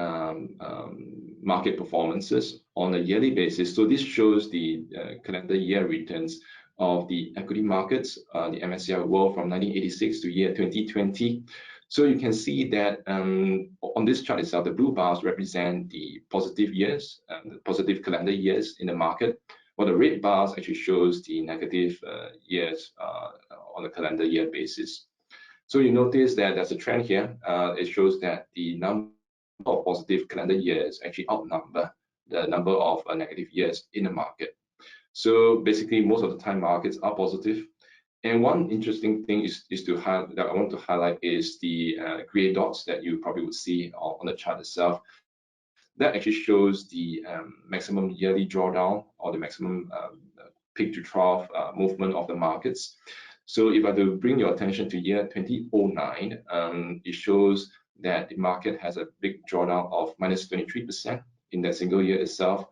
market performances on a yearly basis. So this shows the calendar year returns of the equity markets, the MSCI World from 1986 to year 2020. So you can see that on this chart itself, the blue bars represent the positive years, the positive calendar years in the market, while the red bars actually shows the negative years on a calendar year basis. So you notice that there's a trend here. It shows that the number of positive calendar years actually outnumber the number of negative years in the market. So basically, most of the time markets are positive. And one interesting thing that I want to highlight is the gray dots that you probably would see on the chart itself. That actually shows the maximum yearly drawdown, or the maximum peak to trough movement of the markets. So if I were to bring your attention to year 2009, it shows that the market has a big drawdown of -23% in that single year itself.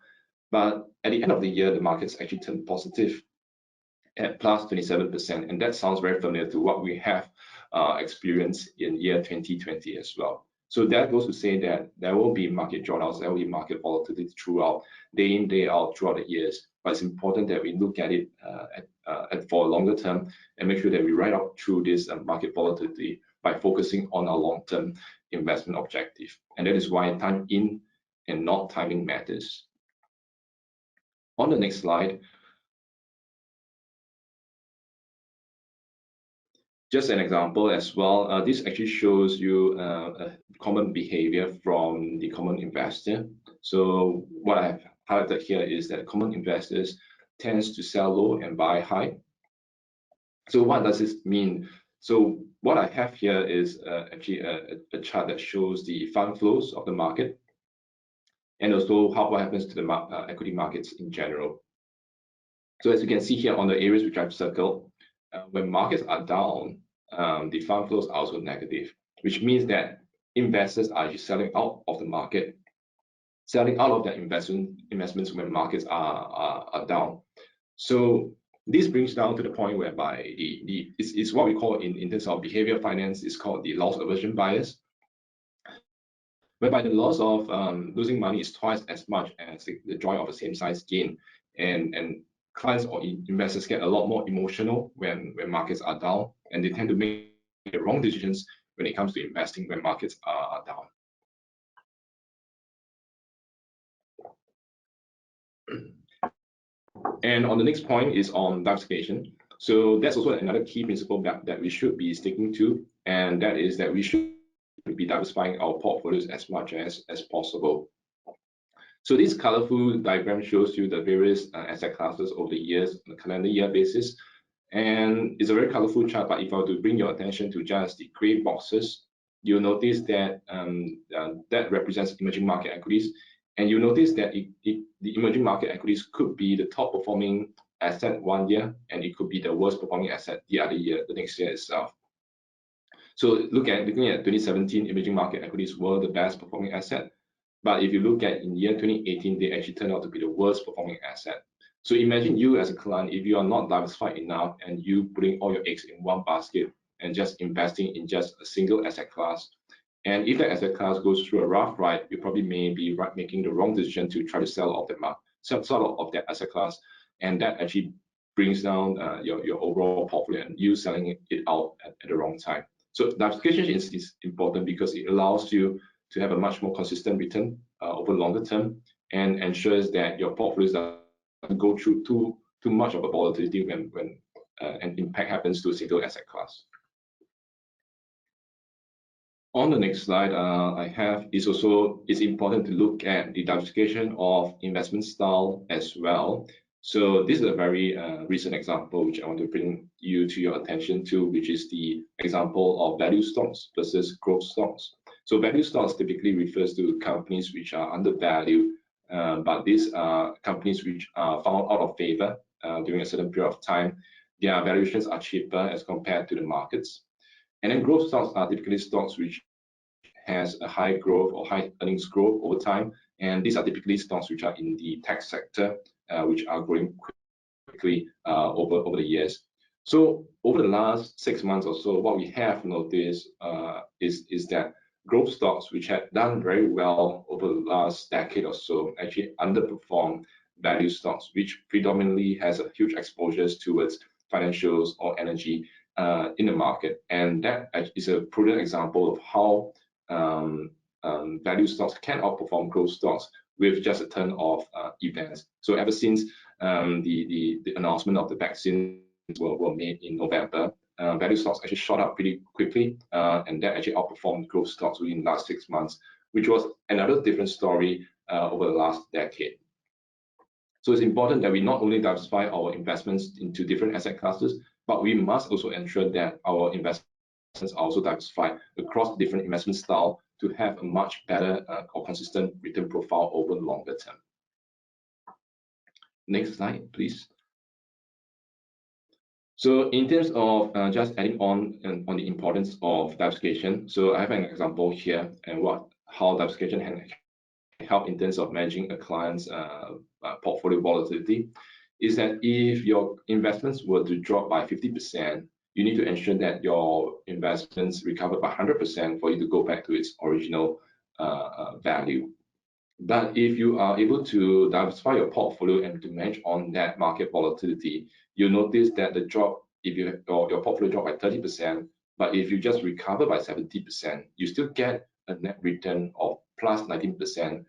But at the end of the year, the markets actually turned positive at +27%, and that sounds very familiar to what we have experienced in year 2020 as well. So that goes to say that there will be market drawdowns, there will be market volatility throughout, day in, day out, throughout the years. But it's important that we look at it for a longer term, and make sure that we ride out through this market volatility by focusing on our long-term investment objective. And that is why time in and not timing matters. On the next slide, just an example as well. This actually shows you a common behavior from the common investor. So what I have highlighted here is that common investors tends to sell low and buy high. So what does this mean? So what I have here is actually a chart that shows the fund flows of the market, and also what happens to the equity markets in general. So as you can see here on the areas which I've circled, when markets are down, the fund flows are also negative, which means that investors are actually selling out of the market, selling out of their investments when markets are down. So this brings down to the point whereby it's what we call in terms of behavior finance, is called the loss aversion bias, whereby the loss of losing money is twice as much as the joy of the same size gain. And clients or investors get a lot more emotional when markets are down, and they tend to make the wrong decisions when it comes to investing when markets are down. And on the next point is on diversification. So that's also another key principle that we should be sticking to, and that is that we should be diversifying our portfolios as much as possible. So this colorful diagram shows you the various asset classes over the years on a calendar year basis. And it's a very colorful chart, but if I were to bring your attention to just the gray boxes, you'll notice that that represents emerging market equities. And you'll notice that the emerging market equities could be the top performing asset one year, and it could be the worst performing asset the other year, the next year itself. So looking at 2017, emerging market equities were the best performing asset. But if you look at in year 2018, they actually turned out to be the worst performing asset. So imagine you as a client, if you are not diversified enough and you putting all your eggs in one basket and just investing in just a single asset class. And if that asset class goes through a rough ride, you probably may be making the wrong decision to try to sell off that asset class. And that actually brings down your overall portfolio and you selling it out at the wrong time. So diversification is important because it allows you to have a much more consistent return over longer term and ensures that your portfolios doesn't go through too much of a volatility when an impact happens to a single asset class. On the next slide, it's important to look at the diversification of investment style as well. So this is a very recent example which I want to bring you to your attention to, which is the example of value stocks versus growth stocks. So value stocks typically refers to companies which are undervalued, but these are companies which are found out of favor during a certain period of time. Their valuations are cheaper as compared to the markets. And then growth stocks are typically stocks which has a high growth or high earnings growth over time. And these are typically stocks which are in the tech sector, which are growing quickly over the years. So over the last 6 months or so, what we have noticed is that growth stocks, which had done very well over the last decade or so, actually underperformed value stocks, which predominantly has a huge exposures towards financials or energy in the market. And that is a prudent example of how value stocks can outperform growth stocks with just a turn of events. So ever since the announcement of the vaccine were made in November, value stocks actually shot up pretty quickly, and that actually outperformed growth stocks within the last 6 months, which was another different story over the last decade. So it's important that we not only diversify our investments into different asset classes, but we must also ensure that our investments are also diversified across different investment style to have a much better or consistent return profile over the longer term. Next slide, please. So in terms of just adding on the importance of diversification, so I have an example here and how diversification can help in terms of managing a client's portfolio volatility, is that if your investments were to drop by 50%, you need to ensure that your investments recover by 100% for you to go back to its original value. But if you are able to diversify your portfolio and to manage on that market volatility, you'll notice that the drop, if your portfolio drop by 30%, but if you just recover by 70%, you still get a net return of plus 19%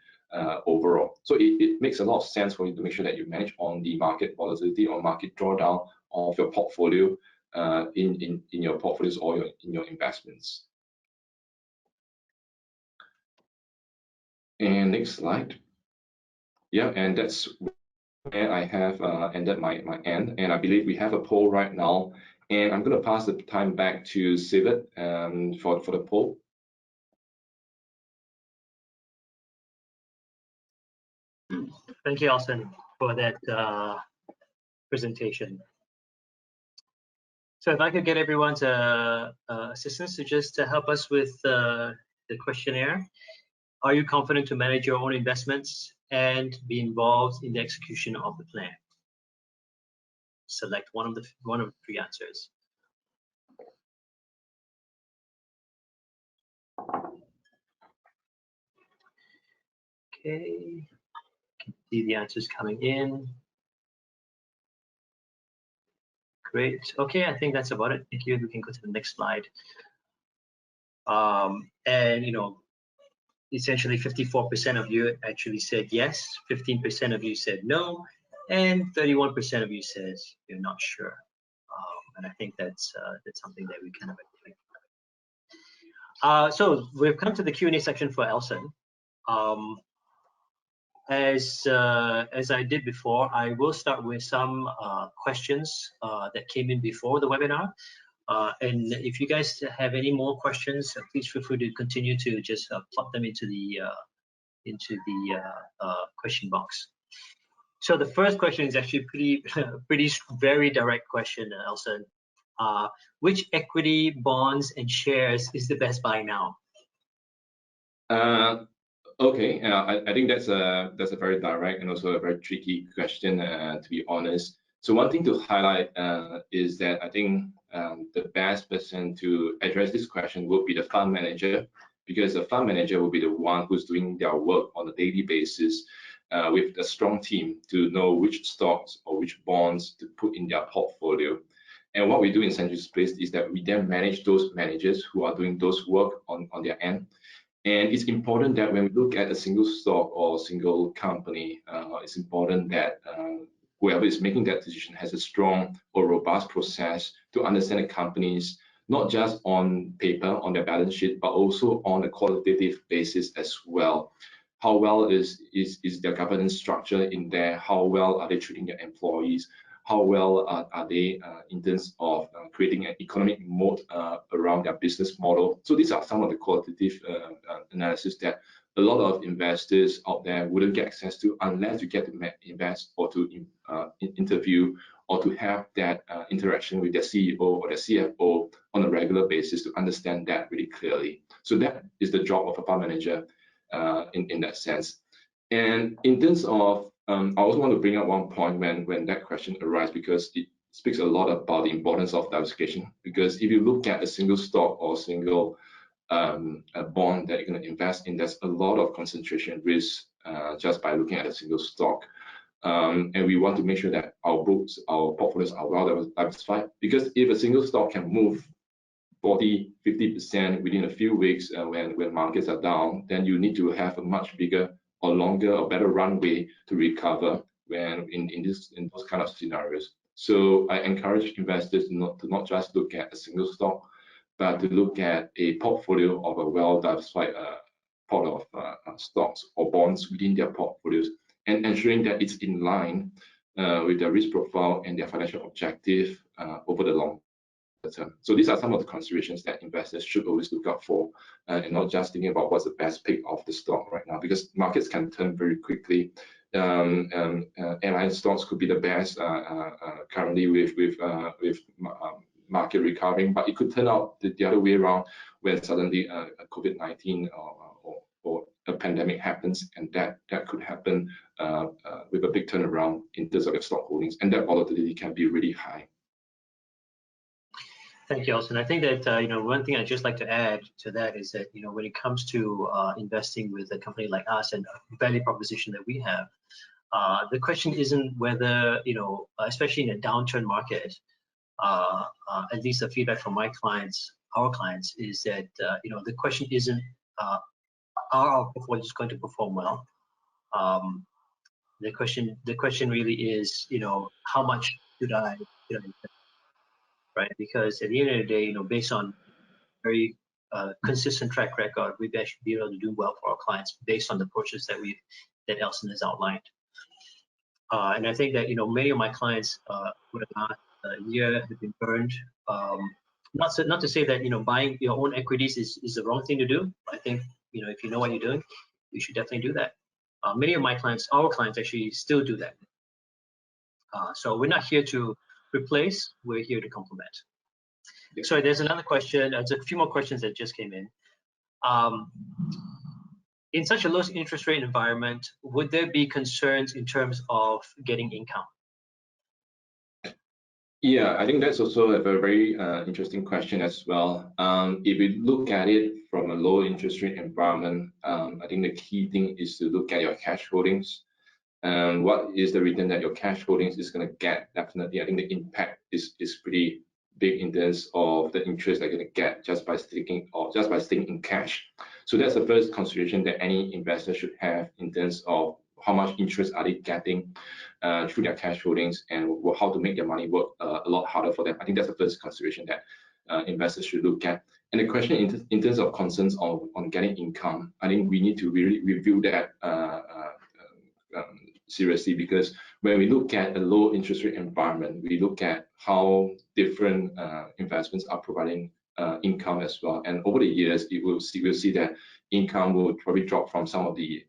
overall. So it makes a lot of sense for you to make sure that you manage on the market volatility or market drawdown of your portfolio in your portfolios or in your investments. And next slide. Yeah, and that's where I have ended my end. And I believe we have a poll right now. And I'm going to pass the time back to Sivert for the poll. Thank you, Elson, for that presentation. So if I could get everyone's assistance to just help us with the questionnaire. Are you confident to manage your own investments and be involved in the execution of the plan? Select one of the 3 answers. Okay, see the answers coming in. Great. Okay, I think that's about it. Thank you. We can go to the next slide. And essentially 54% of you actually said yes, 15% of you said no, and 31% of you says you're not sure. And I think that's something that we kind of agree. So we've come to the Q&A section for Elson. As I did before, I will start with some questions that came in before the webinar. And if you guys have any more questions, please feel free to continue to just plug them into the question box. So the first question is actually very direct question, Elson. Which equity, bonds, and shares is the best buy now? Okay, I think that's a very direct and also a very tricky question, to be honest. So one thing to highlight is that I think the best person to address this question would be the fund manager, because the fund manager will be the one who's doing their work on a daily basis with a strong team to know which stocks or which bonds to put in their portfolio. And what we do in St. James's Place is that we then manage those managers who are doing those work on their end. And it's important that when we look at a single stock or single company, it's important that whoever is making that decision has a strong or robust process to understand the companies, not just on paper, on their balance sheet, but also on a qualitative basis as well. How well is their governance structure in there? How well are they treating their employees? How well are they in terms of creating an economic moat around their business model? So these are some of the qualitative analysis that a lot of investors out there wouldn't get access to unless you get to invest or to interview or to have that interaction with their CEO or their CFO on a regular basis to understand that really clearly. So that is the job of a fund manager in that sense. And in terms of, I also want to bring up one point when that question arises, because it speaks a lot about the importance of diversification. Because if you look at a single stock or single a bond that you're going to invest in, there's a lot of concentration risk just by looking at a single stock. And we want to make sure that our books, our portfolios are well diversified, because if a single stock can move 40–50% within a few weeks when markets are down, then you need to have a much bigger or longer or better runway to recover when in those kind of scenarios. So I encourage investors to not just look at a single stock, but to look at a portfolio of a well-diversified pot of stocks or bonds within their portfolios, and ensuring that it's in line with their risk profile and their financial objective over the long term. So these are some of the considerations that investors should always look out for, and not just thinking about what's the best pick of the stock right now, because markets can turn very quickly. Airline stocks could be the best currently with market recovering, but it could turn out the other way around when suddenly COVID-19 or a pandemic happens, and that could happen with a big turnaround in terms of your stock holdings, and that volatility can be really high. Thank you, Elson. I think that one thing I'd just like to add to that is that when it comes to investing with a company like us and a value proposition that we have, the question isn't whether especially in a downturn market, at least the feedback from our clients is that the question isn't are our portfolios going to perform well. The question really is how much should I invest? Right, because at the end of the day, based on very consistent track record, we've actually been able to do well for our clients based on the approaches that Elson has outlined. And I think that many of my clients would have not year have been burned. Not to say that buying your own equities is the wrong thing to do. I think if you know what you're doing, you should definitely do that. Many of my clients, our clients, actually still do that. So we're not here to replace, we're here to complement. Yeah. Sorry, there's another question. There's a few more questions that just came in. In such a low interest rate environment, would there be concerns in terms of getting income? Yeah, I think that's also a very interesting question as well. If we look at it from a low interest rate environment, I think the key thing is to look at your cash holdings. What is the return that your cash holdings is going to get? Definitely, I think the impact is pretty big in terms of the interest they're going to get just by sticking in cash. So that's the first consideration that any investor should have in terms of how much interest are they getting through their cash holdings, and how to make their money work a lot harder for them. I think that's the first consideration that investors should look at. And the question in terms of concerns on getting income, I think we need to really review that seriously, because when we look at a low interest rate environment, we look at how different investments are providing income as well. And over the years, we'll see that income will probably drop from some of the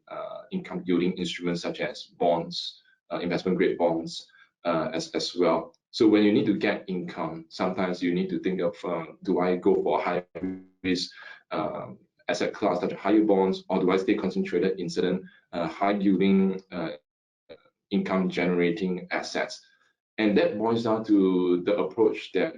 income yielding instruments such as bonds, investment grade bonds as well. So when you need to get income, sometimes you need to think of, do I go for a high risk asset class such as high yield bonds, or do I stay concentrated in certain high yielding income generating assets? And that boils down to the approach that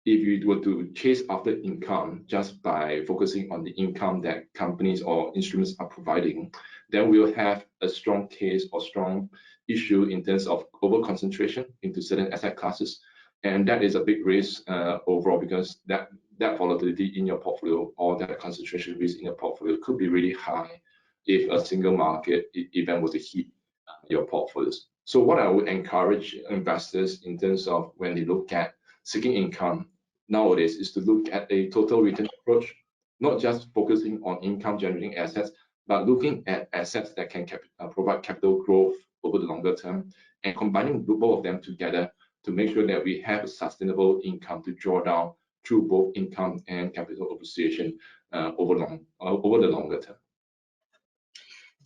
if you were to chase after income just by focusing on the income that companies or instruments are providing, then we'll have a strong case or strong issue in terms of over concentration into certain asset classes. And that is a big risk overall, because that volatility in your portfolio or that concentration risk in your portfolio could be really high if a single market event was to hit your portfolios. So what I would encourage investors in terms of when they look at seeking income nowadays is to look at a total return approach, not just focusing on income generating assets, but looking at assets that can provide capital growth over the longer term, and combining both of them together to make sure that we have a sustainable income to draw down through both income and capital appreciation over the longer term.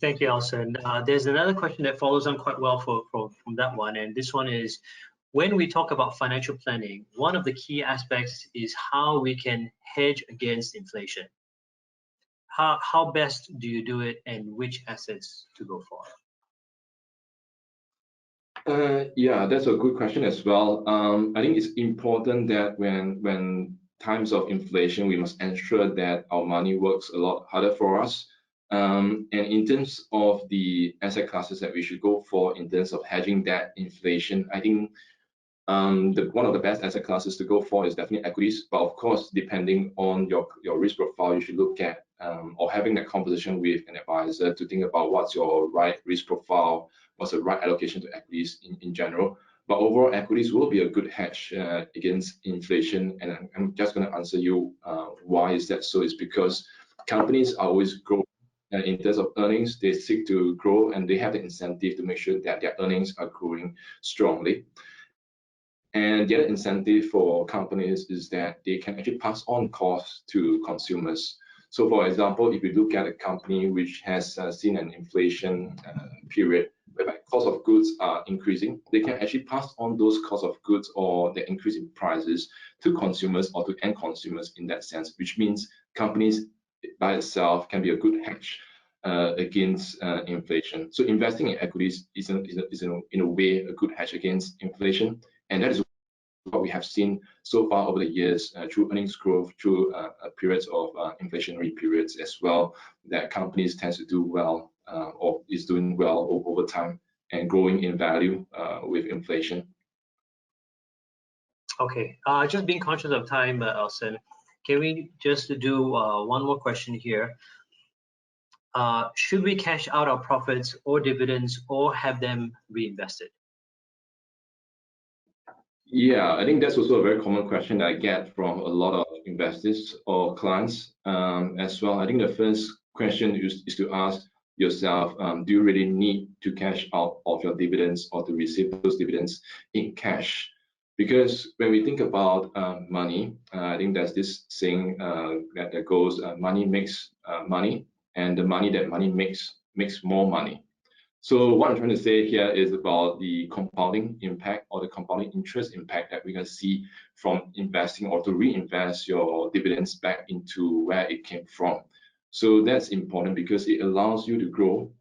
Thank you, Elson. There's another question that follows on quite well from that one, and this one is, when we talk about financial planning, one of the key aspects is how we can hedge against inflation. How best do you do it, and which assets to go for? Yeah, that's a good question as well. I think it's important that when times of inflation, we must ensure that our money works a lot harder for us. And in terms of the asset classes that we should go for in terms of hedging that inflation, I think one of the best asset classes to go for is definitely equities. But of course, depending on your risk profile, you should look at or having that conversation with an advisor to think about what's your right risk profile, what's the right allocation to equities in general. But overall, equities will be a good hedge against inflation. And I'm just going to answer you why is that so. It's because companies are always growing. In terms of earnings, they seek to grow, and they have the incentive to make sure that their earnings are growing strongly. And the other incentive for companies is that they can actually pass on costs to consumers. So for example, if you look at a company which has seen an inflation period whereby cost of goods are increasing, they can actually pass on those cost of goods or the increase in prices to consumers or to end consumers in that sense, which means companies by itself can be a good hedge against inflation. So investing in equities is in a way a good hedge against inflation, and that is what we have seen so far over the years through earnings growth, through periods of inflationary periods as well, that companies tend to do well or is doing well over time and growing in value with inflation. Okay, just being conscious of time, Elson, can we just do one more question here? Should we cash out our profits or dividends or have them reinvested? Yeah, I think that's also a very common question that I get from a lot of investors or clients as well. I think the first question is to ask yourself, do you really need to cash out of your dividends or to receive those dividends in cash? Because when we think about money, I think there's this saying that goes, money makes money, and the money that money makes more money. So what I'm trying to say here is about the compounding impact or the compounding interest impact that we're going to see from investing or to reinvest your dividends back into where it came from. So that's important because it allows you to grow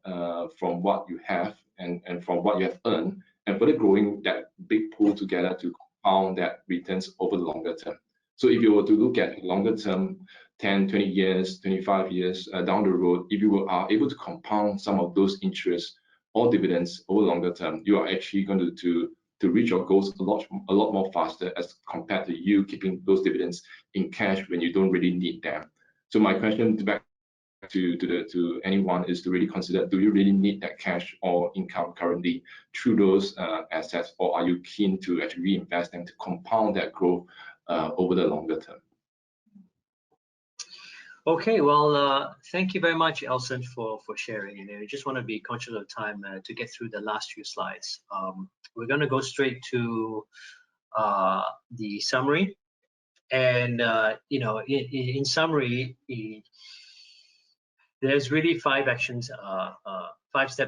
from what you have and from what you have earned, and further growing that big pool together to compound that returns over the longer term. So if you were to look at longer term, 10, 20 years, 25 years down the road, if you are able to compound some of those interests or dividends over longer term, you are actually going to reach your goals a lot more faster as compared to you keeping those dividends in cash when you don't really need them. So my question back to anyone is to really consider, do you really need that cash or income currently through those assets, or are you keen to actually reinvest them to compound that growth over the longer term? Okay, well, thank you very much, Elson, for sharing. And I just want to be conscious of time to get through the last few slides. We're going to go straight to the summary. And in summary, there's really five-step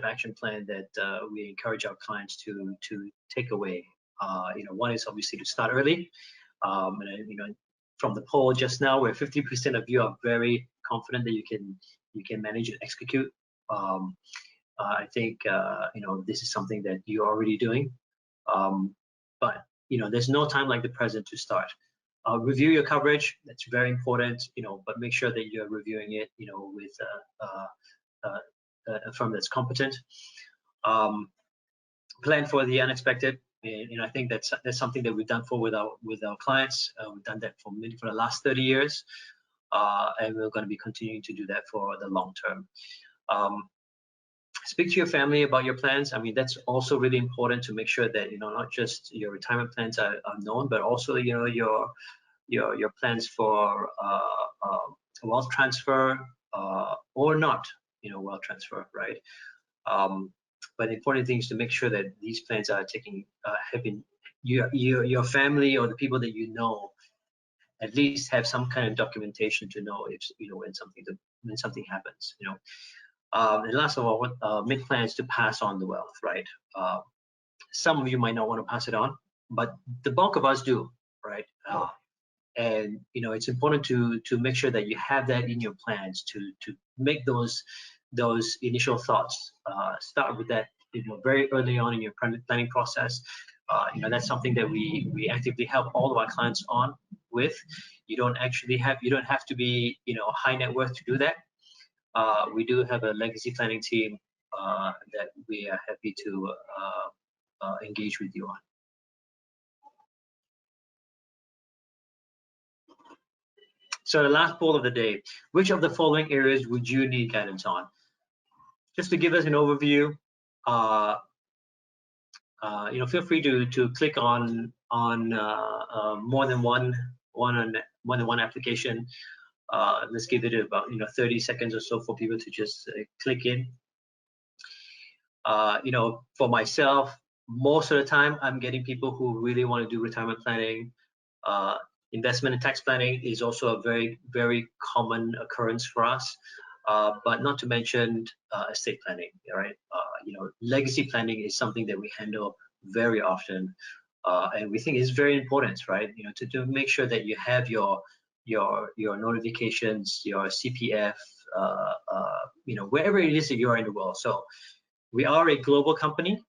action plan that we encourage our clients to take away. One is obviously to start early. From the poll just now, where 50% of you are very confident that you can manage and execute. I think this is something that you're already doing. But there's no time like the present to start. Review your coverage. That's very important. But make sure that you're reviewing it. With a firm that's competent. Plan for the unexpected. And I think that's something that we've done with our clients. We've done that for the last 30 years, and we're going to be continuing to do that for the long term. Speak to your family about your plans. I mean, that's also really important to make sure that not just your retirement plans are known, but also your plans for wealth transfer or not, wealth transfer, right? But the important thing is to make sure that these plans are your family or the people that at least have some kind of documentation to know if when something happens. And last of all, make plans to pass on the wealth, right? Some of you might not want to pass it on, but the bulk of us do, right? And it's important to make sure that you have that in your plans to make those initial thoughts. Start with that very early on in your planning process. That's something that we actively help all of our clients on with. You don't have to be high net worth to do that. We do have a legacy planning team that we are happy to engage with you on. So the last poll of the day: which of the following areas would you need guidance on? Just to give us an overview, feel free to click on more than one application. Let's give it about 30 seconds or so for people to just click in. For myself, most of the time I'm getting people who really want to do retirement planning. Investment and tax planning is also a very, very common occurrence for us. But not to mention estate planning, right? Legacy planning is something that we handle very often, and we think is very important, right? To make sure that you have your notifications, your CPF, wherever it is that you are in the world. So we are a global company.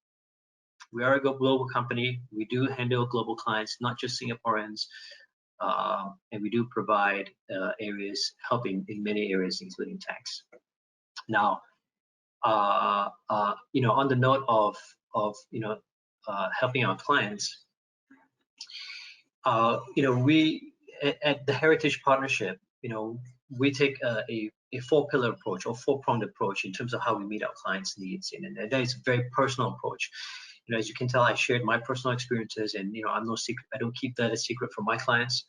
We do handle global clients, not just Singaporeans. And we do provide helping in many areas, including tax. Now, on the note of helping our clients, we at the Heritage Partnership, we take a four-pillar approach or four-pronged approach in terms of how we meet our clients' needs, and that is a very personal approach. As you can tell, I shared my personal experiences, and I'm no secret. I don't keep that a secret from my clients.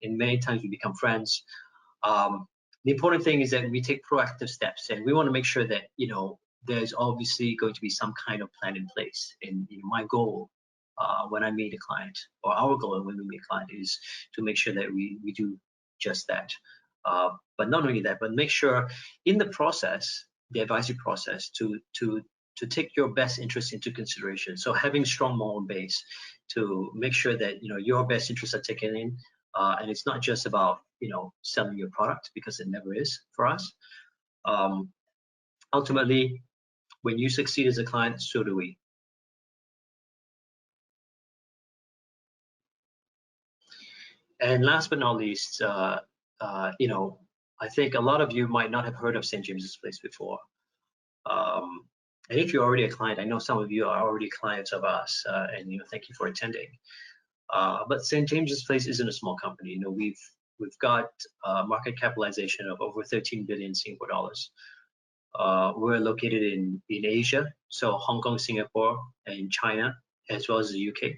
And many times we become friends. The important thing is that we take proactive steps, and we want to make sure that there's obviously going to be some kind of plan in place. And my goal when I meet a client, or our goal when we meet a client, is to make sure that we do just that. But not only that, but make sure in the process, the advisory process, to take your best interests into consideration. So having strong moral base to make sure that your best interests are taken in, and it's not just about selling your product, because it never is for us. Ultimately, when you succeed as a client, so do we. And last but not least, I think a lot of you might not have heard of St. James's Place before. And if you're already a client, I know some of you are already clients of us, and thank you for attending. But St. James's Place isn't a small company. We've got market capitalization of over 13 billion Singapore dollars. We're located in Asia, so Hong Kong, Singapore, and China, as well as the UK.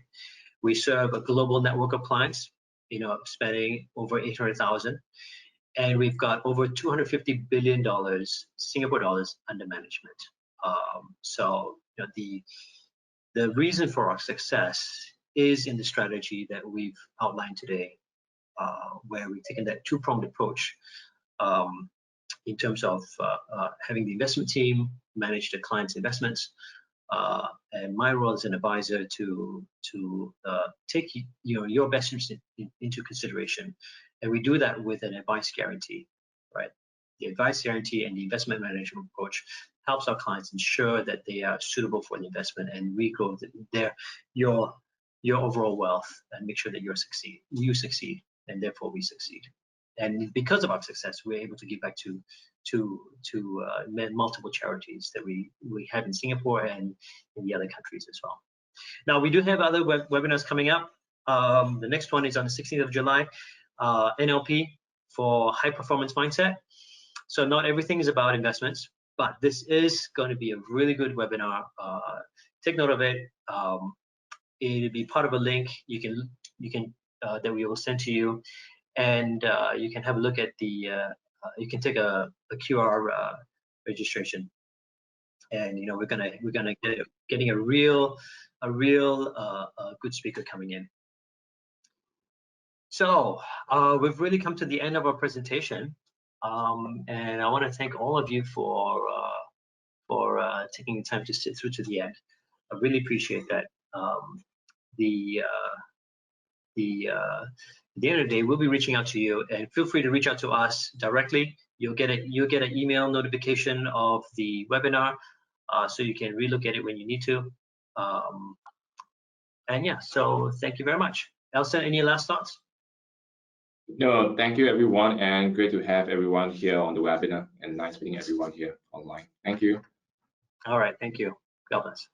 We serve a global network of clients, spanning over 800,000. and we've got over $250 billion Singapore dollars under management. So the reason for our success is in the strategy that we've outlined today, where we've taken that two-pronged approach in terms of having the investment team manage the client's investments, and my role as an advisor to take your best interest into consideration, and we do that with an advice guarantee, right? The advice guarantee and the investment management approach helps our clients ensure that they are suitable for the investment, and we grow your overall wealth and make sure that you succeed, and therefore we succeed. And because of our success, we're able to give back to multiple charities that we have in Singapore and in the other countries as well. Now, we do have other webinars coming up. The next one is on the 16th of July, NLP for high performance mindset. So not everything is about investments, but this is going to be a really good webinar. Take note of it. It'll be part of a link you can that we will send to you, and you can have a look at the. You can take a QR registration, and we're gonna getting a real good speaker coming in. So we've really come to the end of our presentation, and I want to thank all of you for taking the time to sit through to the end. I really appreciate that. At the end of the day, we'll be reaching out to you, and feel free to reach out to us directly. You'll get an email notification of the webinar, so you can relook at it when you need to. And yeah, so thank you very much. Elson, any last thoughts? No, thank you everyone, and great to have everyone here on the webinar, and nice meeting everyone here online. Thank you. All right, thank you. God bless.